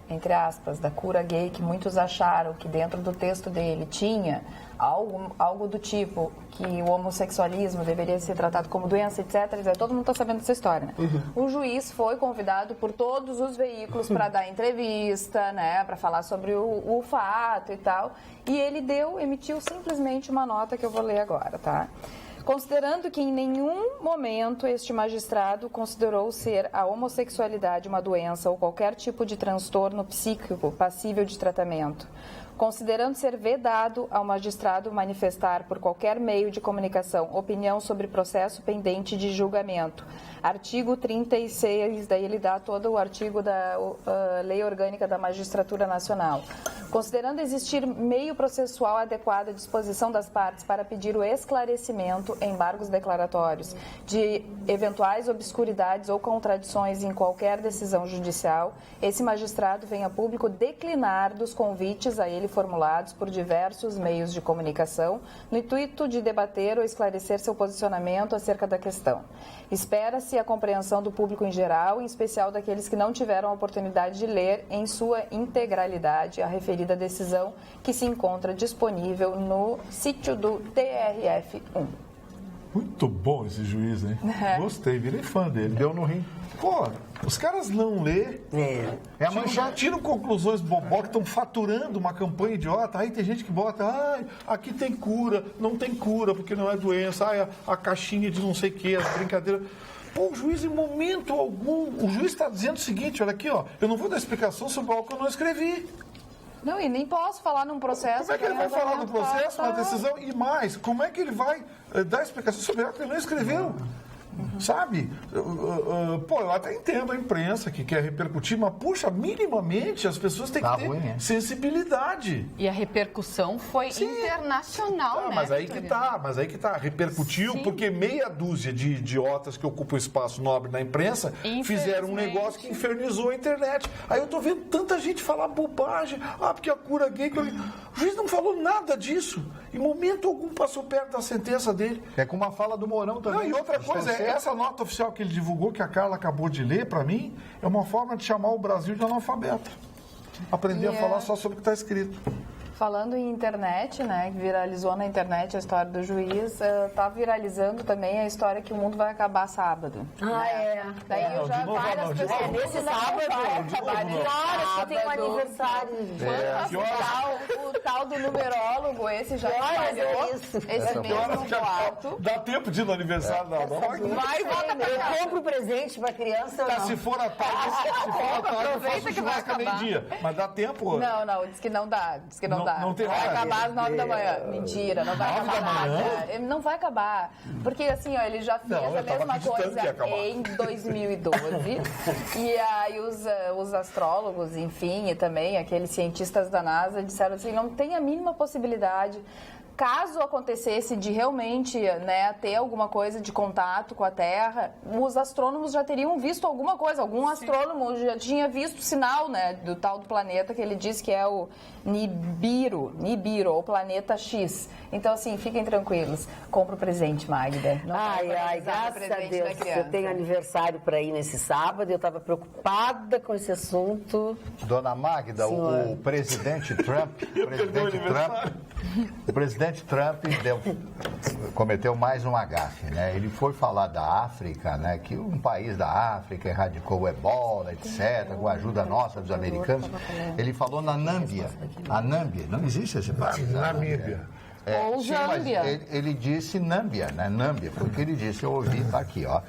entre aspas, da cura gay, que muitos acharam que dentro do texto dele tinha algo do tipo que o homossexualismo deveria ser tratado como doença, etc. Todo mundo está sabendo dessa história, né? O juiz foi convidado por todos os veículos para dar entrevista, né? Para falar sobre o fato e tal. E ele emitiu simplesmente uma nota que eu vou ler agora, tá? Considerando que em nenhum momento este magistrado considerou ser a homossexualidade uma doença ou qualquer tipo de transtorno psíquico passível de tratamento, considerando ser vedado ao magistrado manifestar por qualquer meio de comunicação opinião sobre processo pendente de julgamento. Artigo 36, daí ele dá todo o artigo da Lei Orgânica da Magistratura Nacional. Considerando existir meio processual adequado à disposição das partes para pedir o esclarecimento, embargos declaratórios, de eventuais obscuridades ou contradições em qualquer decisão judicial, esse magistrado vem a público declinar dos convites a ele formulados por diversos meios de comunicação, no intuito de debater ou esclarecer seu posicionamento acerca da questão. Espera-se a compreensão do público em geral, em especial daqueles que não tiveram a oportunidade de ler em sua integralidade a referida decisão, que se encontra disponível no sítio do TRF1. Muito bom esse juiz, hein? Gostei, virei fã dele. Deu no rim. Pô, os caras não lê. Já tiram conclusões bobó que estão faturando uma campanha idiota. Aí tem gente que bota, aqui tem cura, não tem cura, porque não é doença, a caixinha de não sei o que, as brincadeiras. Pô, o juiz, em momento algum, o juiz está dizendo o seguinte, olha aqui, ó, eu não vou dar explicação sobre algo que eu não escrevi. Não, e nem posso falar num processo. Como é que ele vai falar do processo, uma decisão? E mais, como é que ele vai dar explicação sobre algo que ele não escreveu? Sabe? Pô, eu até entendo a imprensa que quer repercutir, mas, puxa, minimamente as pessoas têm que ter sensibilidade. E a repercussão foi internacional, né? Mas aí que tá. Repercutiu porque meia dúzia de idiotas que ocupam espaço nobre na imprensa fizeram um negócio que infernizou a internet. Aí eu tô vendo tanta gente falar bobagem. Porque a cura gay... O juiz não falou nada disso. Em momento algum passou perto da sentença dele. É como a fala do Mourão também. Não, e outra coisa, essa nota oficial que ele divulgou, que a Carla acabou de ler, para mim, é uma forma de chamar o Brasil de analfabeto. Aprender a falar só sobre o que está escrito. Falando em internet, né, que viralizou na internet a história do juiz, tá viralizando também a história que o mundo vai acabar sábado. Daí eu já várias pessoas... nesse sábado? Claro que tem um aniversário. O tal do numerólogo, esse já espalhou, esse mesmo boato. Dá tempo de ir no aniversário da Nova? Vai, volta pra cá. Eu compro presente pra criança ou não? Se for à tarde, eu faço churrasco a meio-dia. Mas dá tempo? Não, diz que não dá. Não tem vai hora. acabar às 9 da manhã. Mentira, não vai acabar nada. Não vai acabar. Porque assim, ó, ele já fez a mesma coisa em 2012. E aí os astrólogos, enfim, e também aqueles cientistas da NASA disseram assim, não tem a mínima possibilidade. Caso acontecesse de realmente, né, ter alguma coisa de contato com a Terra, os astrônomos já teriam visto alguma coisa. Algum astrônomo já tinha visto sinal, né, do tal do planeta que ele diz que é o Nibiru, ou planeta X. Então, assim, fiquem tranquilos. Compra o presente, Magda. Graças a Deus. Eu tenho aniversário para ir nesse sábado. Eu estava preocupada com esse assunto. Dona Magda, o presidente Trump... O presidente Trump cometeu mais uma gafe, né? Ele foi falar da África, né? Que um país da África erradicou o ebola, etc., com a ajuda nossa dos americanos. Ele falou na Nâmbia. A Nâmbia, não existe esse país. Namíbia. Ou Zâmbia. Ele disse Nâmbia, né? Nâmbia, foi o que ele disse, eu ouvi, tá aqui, ó.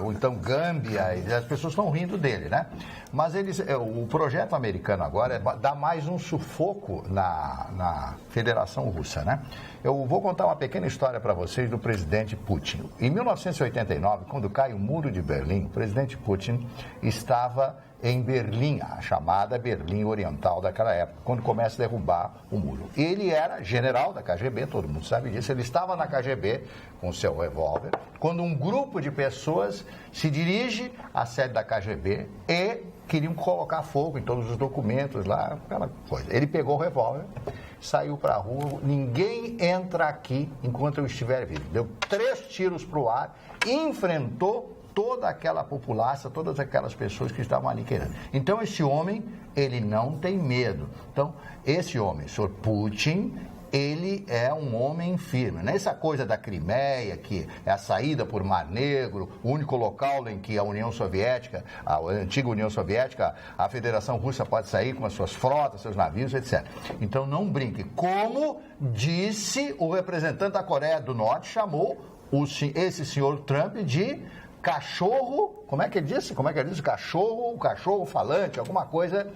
Ou então Gâmbia, as pessoas estão rindo dele, né? Mas o projeto americano agora dá mais um sufoco na Federação Russa, né? Eu vou contar uma pequena história para vocês do presidente Putin. Em 1989, quando cai o Muro de Berlim, o presidente Putin estava em Berlim, a chamada Berlim Oriental daquela época, quando começa a derrubar o muro. Ele era general da KGB, todo mundo sabe disso, ele estava na KGB com seu revólver, quando um grupo de pessoas se dirige à sede da KGB e queriam colocar fogo em todos os documentos lá, aquela coisa. Ele pegou o revólver, saiu para a rua, ninguém entra aqui enquanto eu estiver vivo. Deu 3 tiros para o ar e enfrentou toda aquela população, todas aquelas pessoas que estavam ali querendo. Então, esse homem, ele não tem medo. Então, esse homem, o senhor Putin, ele é um homem firme. Nessa coisa da Crimeia, que é a saída por Mar Negro, o único local em que a União Soviética, a antiga União Soviética, a Federação Russa pode sair com as suas frotas, seus navios, etc. Então, não brinque. Como disse o representante da Coreia do Norte, chamou esse senhor Trump de cachorro, como é que ele disse? Cachorro falante, alguma coisa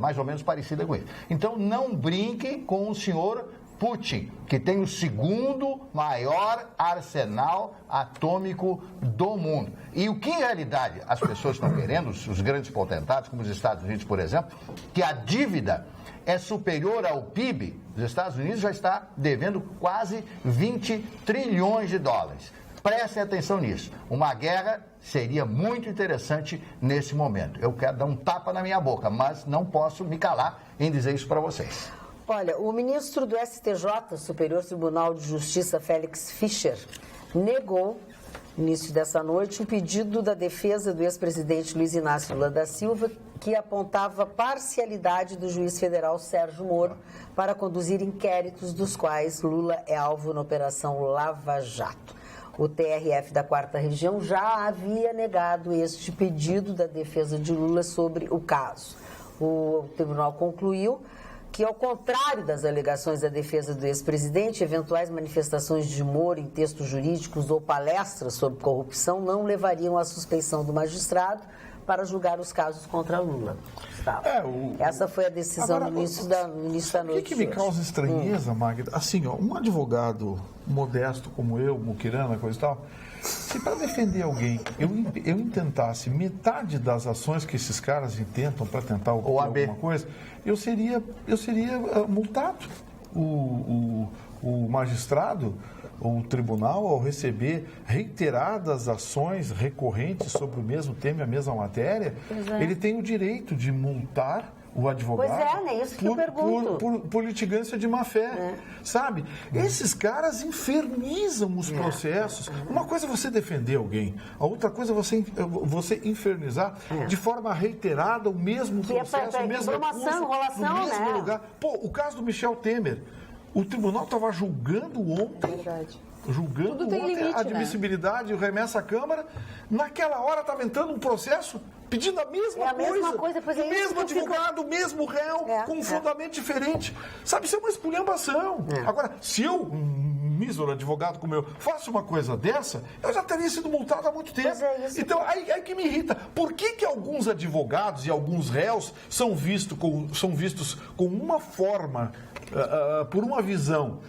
mais ou menos parecida com isso. Então, não brinque com o senhor Putin, que tem o 2º maior arsenal atômico do mundo. E o que, em realidade, as pessoas estão querendo, os grandes potentados, como os Estados Unidos, por exemplo, que a dívida é superior ao PIB. Os Estados Unidos já está devendo quase 20 trilhões de dólares. Prestem atenção nisso. Uma guerra seria muito interessante nesse momento. Eu quero dar um tapa na minha boca, mas não posso me calar em dizer isso para vocês. Olha, o ministro do STJ, Superior Tribunal de Justiça, Félix Fischer, negou, no início dessa noite, o pedido da defesa do ex-presidente Luiz Inácio Lula da Silva, que apontava parcialidade do juiz federal Sérgio Moro para conduzir inquéritos dos quais Lula é alvo na Operação Lava Jato. O TRF da 4ª Região já havia negado este pedido da defesa de Lula sobre o caso. O tribunal concluiu que, ao contrário das alegações da defesa do ex-presidente, eventuais manifestações de Moro em textos jurídicos ou palestras sobre corrupção não levariam à suspeição do magistrado para julgar os casos contra Lula. Essa foi a decisão no início da noite. O que me causa estranheza, Magda? Assim, ó, um advogado modesto como eu, muquirana, coisa e tal, se para defender alguém eu intentasse metade das ações que esses caras intentam para tentar alguma coisa, eu seria multado. O magistrado, o tribunal, ao receber reiteradas ações recorrentes sobre o mesmo tema e a mesma matéria, ele tem o direito de multar o advogado. Pois é, né? Isso que eu pergunto. Por litigância de má-fé, sabe? Esses caras infernizam os processos. Uma coisa é você defender alguém, a outra coisa é você infernizar de forma reiterada o mesmo processo, o mesmo recurso, no mesmo lugar. Pô, o caso do Michel Temer, o tribunal estava julgando ontem. Julgando a admissibilidade, o remessa à Câmara, naquela hora estava entrando um processo pedindo a mesma coisa, o mesmo advogado, o mesmo réu, com um fundamento diferente. Sabe, isso é uma esculhambação. Agora, se eu, um mísero advogado como eu, faço uma coisa dessa, eu já teria sido multado há muito tempo. Então, aí que me irrita. Por que alguns advogados e alguns réus são vistos com uma forma, por uma visão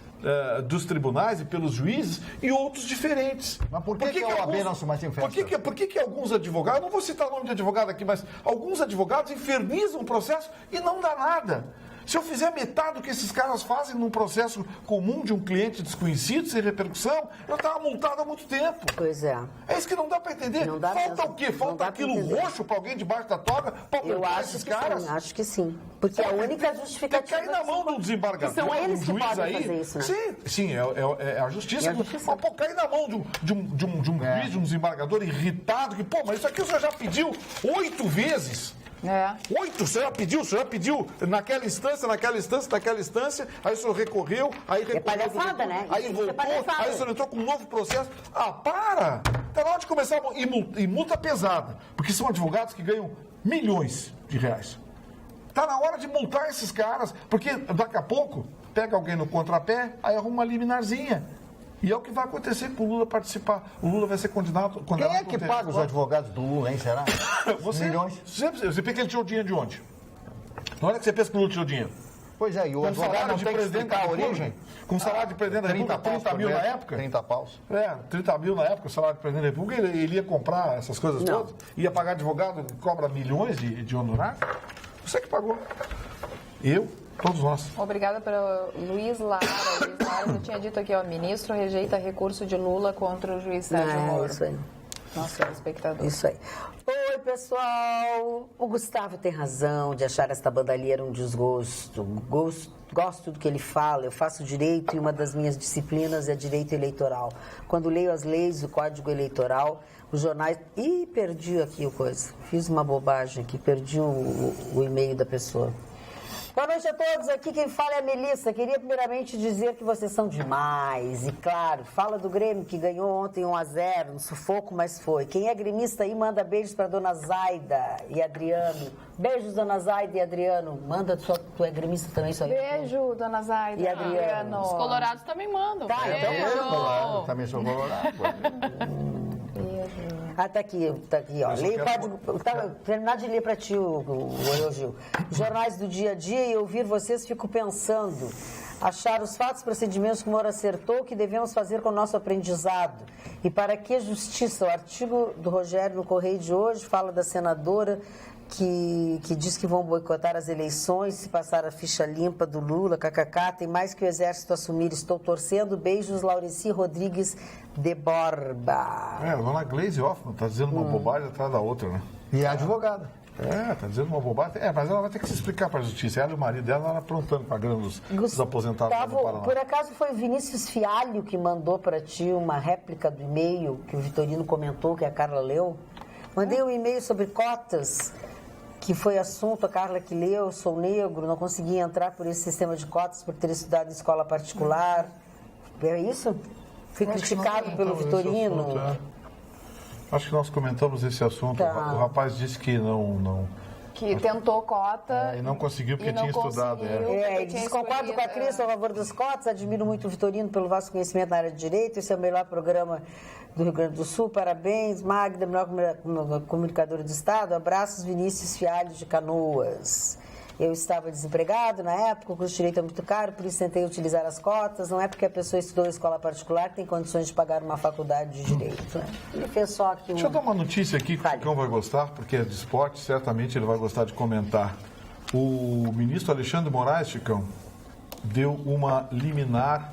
dos tribunais e pelos juízes e outros diferentes? Mas por que a OAB não se manifesta? Por que alguns advogados, não vou citar o nome de advogado aqui, mas alguns advogados infernizam o processo e não dá nada? Se eu fizer metade do que esses caras fazem num processo comum de um cliente desconhecido, sem repercussão, eu estava multado há muito tempo. Pois é. É isso que não dá para entender. Não dá Falta mesmo. O quê? Falta aquilo roxo para alguém debaixo da toga para apertar esses caras? Sim, acho que sim. Porque a única justificativa... Tem que cair na mão do desembargador, são eles que podem fazer isso, né? Sim, é a justiça. Mas, pô, cair na mão de um juiz, de um desembargador irritado, que, pô, mas isso aqui o senhor já pediu 8 vezes. 8, o senhor já pediu naquela instância, aí o senhor recorreu, aí recorreu. É palhaçada, né? Aí voltou, aí o senhor entrou com um novo processo. Para! Tá na hora de começar e multa pesada, porque são advogados que ganham milhões de reais. Está na hora de multar esses caras, porque daqui a pouco pega alguém no contrapé, aí arruma uma liminarzinha. E é o que vai acontecer com o Lula participar. O Lula vai ser condenado. Quem é que paga os advogados do Lula, hein? Será? Milhões? Você pensa que ele tirou dinheiro de onde? Na hora que você pensa que o Lula tirou dinheiro? Pois é, e o Com advogado salário não de tem que presidente explicar da a origem? República? Com salário de presidente da República, 30 mil na época? 30 paus. 30 mil na época, o salário de presidente da República, ele ia comprar essas coisas todas? Ia pagar advogado que cobra milhões de honorário? Você que pagou. Eu, todos nós. Obrigada para Luiz Lara. Luiz Lara já tinha dito aqui, ó, ministro rejeita recurso de Lula contra o juiz Sérgio Moro. Isso aí. Nosso espectador. Isso aí. Oi, pessoal. O Gustavo tem razão de achar esta bandalheira um desgosto. Gosto do que ele fala. Eu faço direito e uma das minhas disciplinas é direito eleitoral. Quando leio as leis, o Código Eleitoral, os jornais... Ih, perdi aqui o coisa. Fiz uma bobagem aqui, perdi o e-mail da pessoa. Boa noite a todos, aqui quem fala é a Melissa. Queria primeiramente dizer que vocês são demais. E claro, fala do Grêmio que ganhou ontem 1-0, no sufoco, mas foi. Quem é gremista aí manda beijos para dona Zaida e Adriano. Beijos, dona Zaida e Adriano. Manda, tu é gremista também, isso aí? Beijo, dona Zaida e Adriano. Os colorados também mandam. Tá, beijo. então Também sou colorado. Ah, tá aqui, ó. Leio o código. Terminar de ler para ti o elogio. Jornais do dia a dia e ouvir vocês, fico pensando. Achar os fatos, procedimentos que o Moro acertou, o que devemos fazer com o nosso aprendizado. E para que justiça? O artigo do Rogério no Correio de hoje fala da senadora que diz que vão boicotar as eleições se passar a ficha limpa do Lula, kkk, tem mais que o Exército assumir, estou torcendo, beijos, Laurici Rodrigues de Borba. A dona Gleisi Hoffmann está dizendo uma bobagem atrás da outra, né? E é advogada. Está dizendo uma bobagem. Mas ela vai ter que se explicar para a justiça. Ela e o marido dela aprontando para a grana dos aposentados do Paraná. Por acaso foi o Vinícius Fialho que mandou para ti uma réplica do e-mail que o Vitorino comentou, que a Carla leu? Mandei um e-mail sobre cotas, que foi assunto, a Carla que leu, sou negro, não consegui entrar por esse sistema de cotas por ter estudado em escola particular. É isso? Fui criticado pelo Vitorino. Acho que nós comentamos esse assunto. Tá. O rapaz disse que não que tentou cota e não conseguiu porque tinha estudado. Ele disse, concordo com a Cris a favor das cotas, admiro muito o Vitorino pelo vasto conhecimento na área de direito, esse é o melhor programa do Rio Grande do Sul, parabéns, Magda, melhor comunicadora do Estado, abraços, Vinícius Fialho de Canoas. Eu estava desempregado na época, o curso de Direito é muito caro, por isso tentei utilizar as cotas. Não é porque a pessoa estudou em escola particular que tem condições de pagar uma faculdade de Direito. Ele fez só aqui Deixa eu dar uma notícia aqui que o Chicão vai gostar, porque é de esporte, certamente ele vai gostar de comentar. O ministro Alexandre Moraes, Chicão, deu uma liminar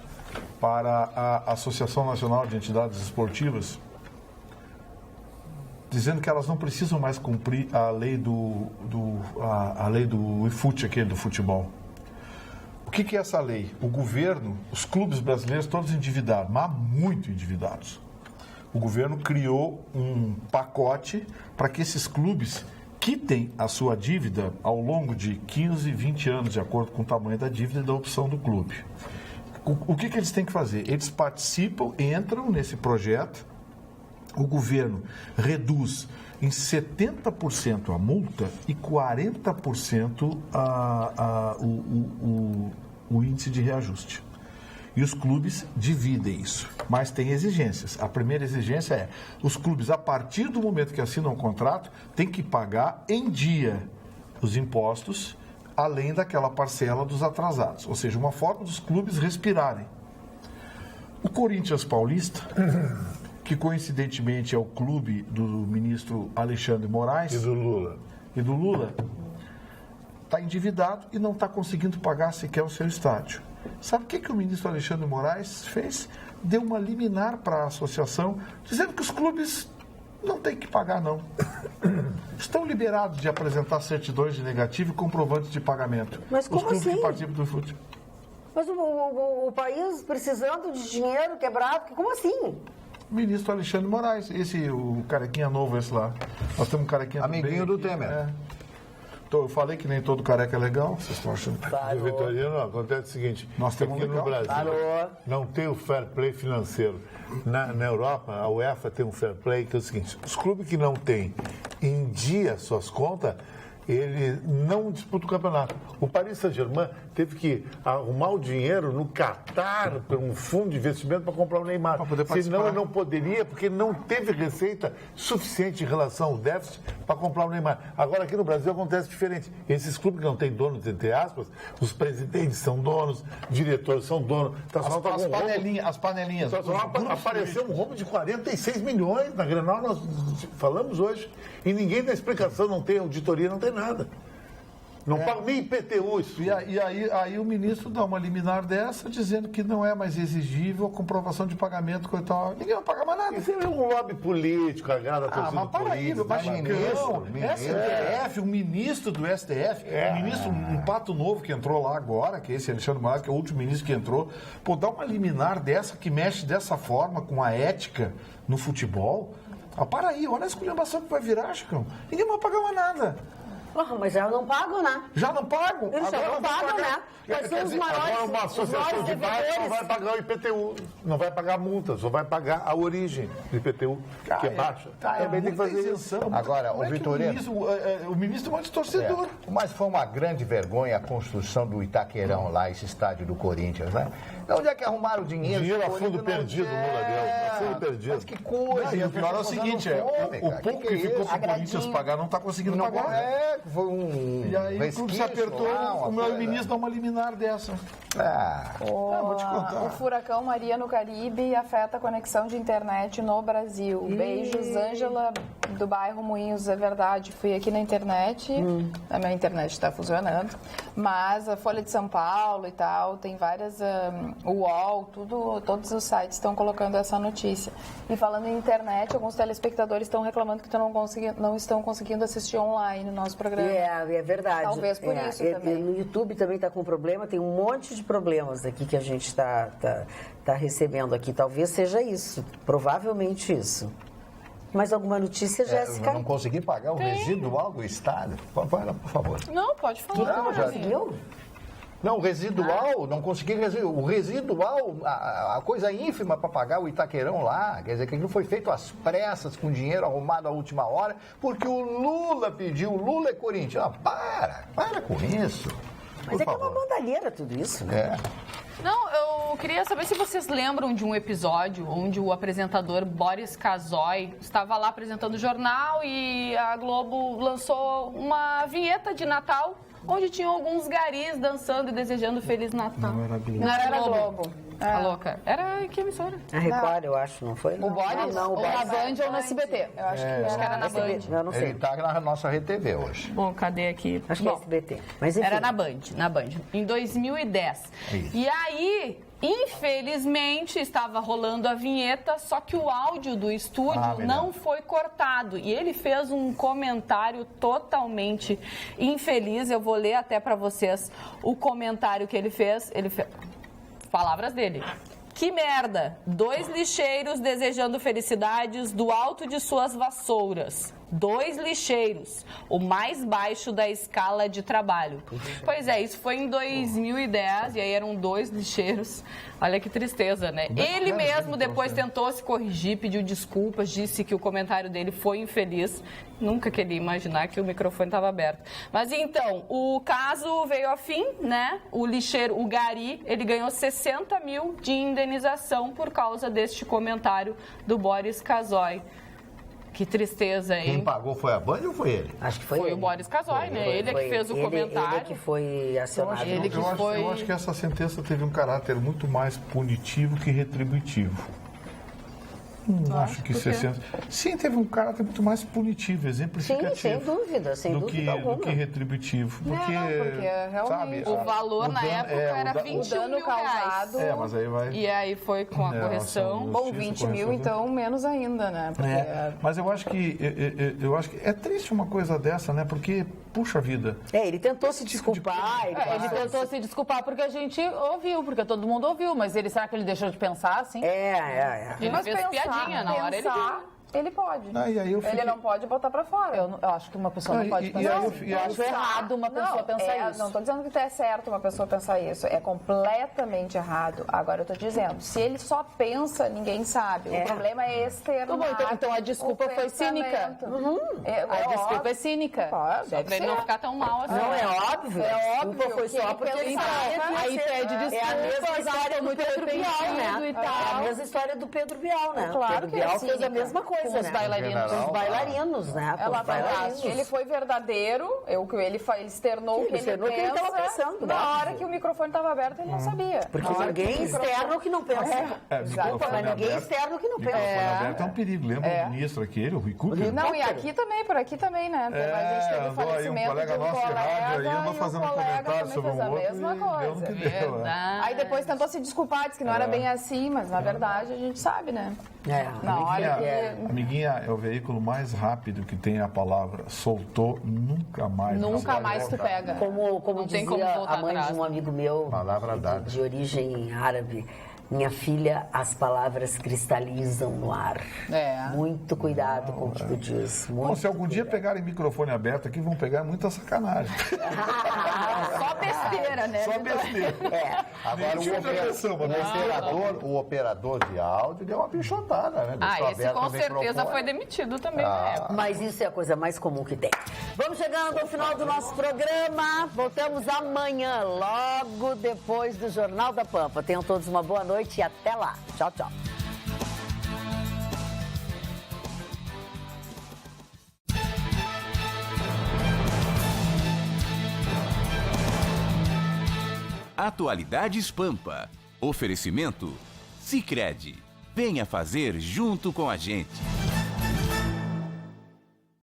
para a Associação Nacional de Entidades Esportivas, dizendo que elas não precisam mais cumprir a lei do IFUT, aquele do futebol. O que é essa lei? O governo, os clubes brasileiros, todos endividados, mas muito endividados. O governo criou um pacote para que esses clubes quitem a sua dívida ao longo de 15, 20 anos, de acordo com o tamanho da dívida e da opção do clube. O que eles têm que fazer? Eles participam, entram nesse projeto. O governo reduz em 70% a multa e 40% o índice de reajuste. E os clubes dividem isso, mas tem exigências. A primeira exigência é, os clubes, a partir do momento que assinam o contrato, têm que pagar em dia os impostos, além daquela parcela dos atrasados. Ou seja, uma forma dos clubes respirarem. O Corinthians Paulista... que coincidentemente é o clube do ministro Alexandre Moraes... E do Lula. Está endividado e não está conseguindo pagar sequer o seu estádio. Sabe o que o ministro Alexandre Moraes fez? Deu uma liminar para a associação, dizendo que os clubes não têm que pagar, não. Estão liberados de apresentar certidões de negativo e comprovantes de pagamento. Mas como os clubes assim? que participam do futebol. Mas o país precisando de dinheiro quebrado, como assim? Ministro Alexandre Moraes, o carequinha novo esse lá. Nós temos um carequinha amiguinho do Temer. Eu falei que nem todo careca é legal, vocês estão achando. Vitorino, acontece o seguinte, nós temos aqui no Brasil não tem o fair play financeiro. Na Europa, a UEFA tem um fair play que é o seguinte, os clubes que não têm em dia suas contas, ele não disputa o campeonato. O Paris Saint-Germain teve que arrumar o dinheiro no Catar, por um fundo de investimento para comprar o Neymar. Senão ele não poderia, porque ele não teve receita suficiente em relação ao déficit para comprar o Neymar. Agora aqui no Brasil acontece diferente. Esses clubes que não têm donos, entre aspas, os presidentes são donos, diretores são donos. As panelinhas. Apareceu um rombo de 46 milhões na Grenal, nós falamos hoje. E ninguém dá explicação, não tem auditoria, não tem nada. Não paga nem IPTU isso. E aí o ministro dá uma liminar dessa, dizendo que não é mais exigível a comprovação de pagamento. Ninguém vai pagar mais nada. Isso é um lobby político, a galera mas para aí, o ministro do STF, um pato novo que entrou lá agora, que é esse Alexandre Moraes, que é o último ministro que entrou, dá uma liminar dessa, que mexe dessa forma com a ética no futebol. Para aí, olha a esculhambação que vai virar, Chicão. Ninguém vai pagar mais nada. Mas já não pagam, né? Já não pagam? Eles já não pagam, né? Mas são os maiores. Agora uma associação de bairro não vai pagar o IPTU, não vai pagar multa, só vai pagar a origem do IPTU, que é baixa. Também tem que fazer isso. Agora, o Vitorino... O ministro é um torcedor. Mas foi uma grande vergonha a construção do Itaquerão lá, esse estádio do Corinthians, né? Onde é que arrumaram o dinheiro? Dinheiro a fundo perdido, Lula Deus. A fundo perdido. Mas que coisa. E o pior é o seguinte, o pouco que ficou para o Corinthians pagar não está conseguindo pagar. Foi um e aí o clube se apertou, o meu ministro dá uma liminar dessa. Vou te contar. O furacão Maria no Caribe afeta a conexão de internet no Brasil. Beijos, Ângela, do bairro Moinhos, é verdade. Fui aqui na internet, a minha internet está funcionando, mas a Folha de São Paulo e tal, tem várias, o UOL, todos os sites estão colocando essa notícia. E falando em internet, alguns telespectadores estão reclamando que não estão conseguindo assistir online no nosso programa. É verdade. Talvez por isso também. No YouTube também está com problema, tem um monte de problemas aqui que a gente está recebendo aqui. Talvez seja isso, provavelmente isso. Mais alguma notícia, Jéssica? Eu não consegui pagar o residual do Estado. Vai lá, por favor. Não, pode falar. Não conseguiu? Não, o residual, não consegui o residual, a coisa ínfima para pagar o Itaquerão lá, quer dizer, que aquilo foi feito às pressas, com dinheiro arrumado à última hora, porque o Lula pediu, o Lula é corintiano. Para com isso. Mas é que é uma bandalheira tudo isso, né? Não, eu queria saber se vocês lembram de um episódio onde o apresentador Boris Casoy estava lá apresentando o jornal e a Globo lançou uma vinheta de Natal onde tinham alguns garis dançando e desejando Feliz Natal. Não era Globo. A louca. Era que emissora? A Record, eu acho, não foi? O Boris? Não, ou na Band ou na SBT? Eu acho que era na Band. Eu não sei. Ele está na nossa RTV hoje. Bom, cadê aqui? Acho que é SBT. Mas, enfim. Era na Band, em 2010. E aí, infelizmente, estava rolando a vinheta, só que o áudio do estúdio não foi cortado. E ele fez um comentário totalmente infeliz. Eu vou ler até para vocês o comentário que ele fez. Palavras dele. Que merda! 2 lixeiros desejando felicidades do alto de suas vassouras. 2 lixeiros, o mais baixo da escala de trabalho. Pois é, isso foi em 2010 e aí eram 2 lixeiros. Olha que tristeza, né? Ele mesmo depois tentou se corrigir, pediu desculpas, disse que o comentário dele foi infeliz. Nunca queria imaginar que o microfone estava aberto. Mas então, o caso veio a fim, né? O lixeiro, o Gari, ele ganhou 60 mil de indenização por causa deste comentário do Boris Casoy. Que tristeza, hein? Quem pagou foi a Band ou foi ele? Acho que foi o Boris Casoy, né? Ele é que fez o comentário. Ele que foi acionado. Eu acho que essa sentença teve um caráter muito mais punitivo que retributivo. Acho que 60. Sim, teve um caráter muito mais punitivo, exemplificativo. Sim, sem dúvida, sem dúvida alguma. Do que retributivo. Porque realmente o valor na época era 21 mil reais. Mas aí vai... E aí foi com a correção. Bom, 20 mil, então, menos ainda, né? Porque... Mas eu acho que é triste uma coisa dessa, né? Porque, puxa vida... Ele tentou se desculpar. Ele tentou se desculpar porque a gente ouviu, porque todo mundo ouviu, mas será que ele deixou de pensar assim? Ele fez piadinha na hora, ele viu. ele pode. E aí Ele não pode botar pra fora. Eu acho que uma pessoa não pode pensar isso. Eu acho errado uma pessoa pensar isso. Não estou dizendo que é certo uma pessoa pensar isso. É completamente errado. Agora eu estou dizendo, se ele só pensa, ninguém sabe. O problema é externar. Então a desculpa foi cínica. A desculpa é cínica. Só pra ele não ficar tão mal assim. Não, é óbvio. É óbvio. Foi só porque ele aí pede desculpa. É a mesma história do Pedro Bial, né? É a mesma história do Pedro Bial, né? Claro Pedro que Bial é fez a cínica. mesma coisa, Com os bailarinos. Com os bailarinos, né? Com os bailarinos. Ele foi verdadeiro, ele externou o que ele pensa. Ele tava pensando, na hora que o microfone estava aberto, ele não sabia. Porque ninguém externo que não pensa. Desculpa, mas ninguém externo que não pensa. Microfone aberto é um perigo. Lembra o ministro aquele, o Rui Cooper? Não, e aqui também, por aqui também, né? A gente teve o falecimento um colega de um nosso de rádio aí, andou e fazendo o colega comentário sobre também um fez a outro mesma e deu no coisa. que deu, né? Aí depois tentou se desculpar, disse que não era bem assim, mas na verdade a gente sabe, né? Na hora que... Amiguinha, é o veículo mais rápido que tem a palavra soltou, nunca mais. Nunca mais tu pega. Como dizia a mãe de um amigo meu, Palavra dada. de origem árabe, minha filha, as palavras cristalizam no ar. Muito cuidado com o que tu diz. Bom, se algum dia pegarem microfone aberto aqui, vão pegar muita sacanagem. Só besteira, né? Só besteira. Agora o operador de áudio deu uma pichotada, né? Deixou Esse aberto com o certeza microfone. foi demitido também na época. Mas isso é a coisa mais comum que tem. Vamos chegando ao final do nosso programa. Voltamos amanhã, logo depois do Jornal da Pampa. Tenham todos uma boa noite e até lá. Tchau, tchau. Atualidades Pampa. Oferecimento Sicredi. Venha fazer junto com a gente.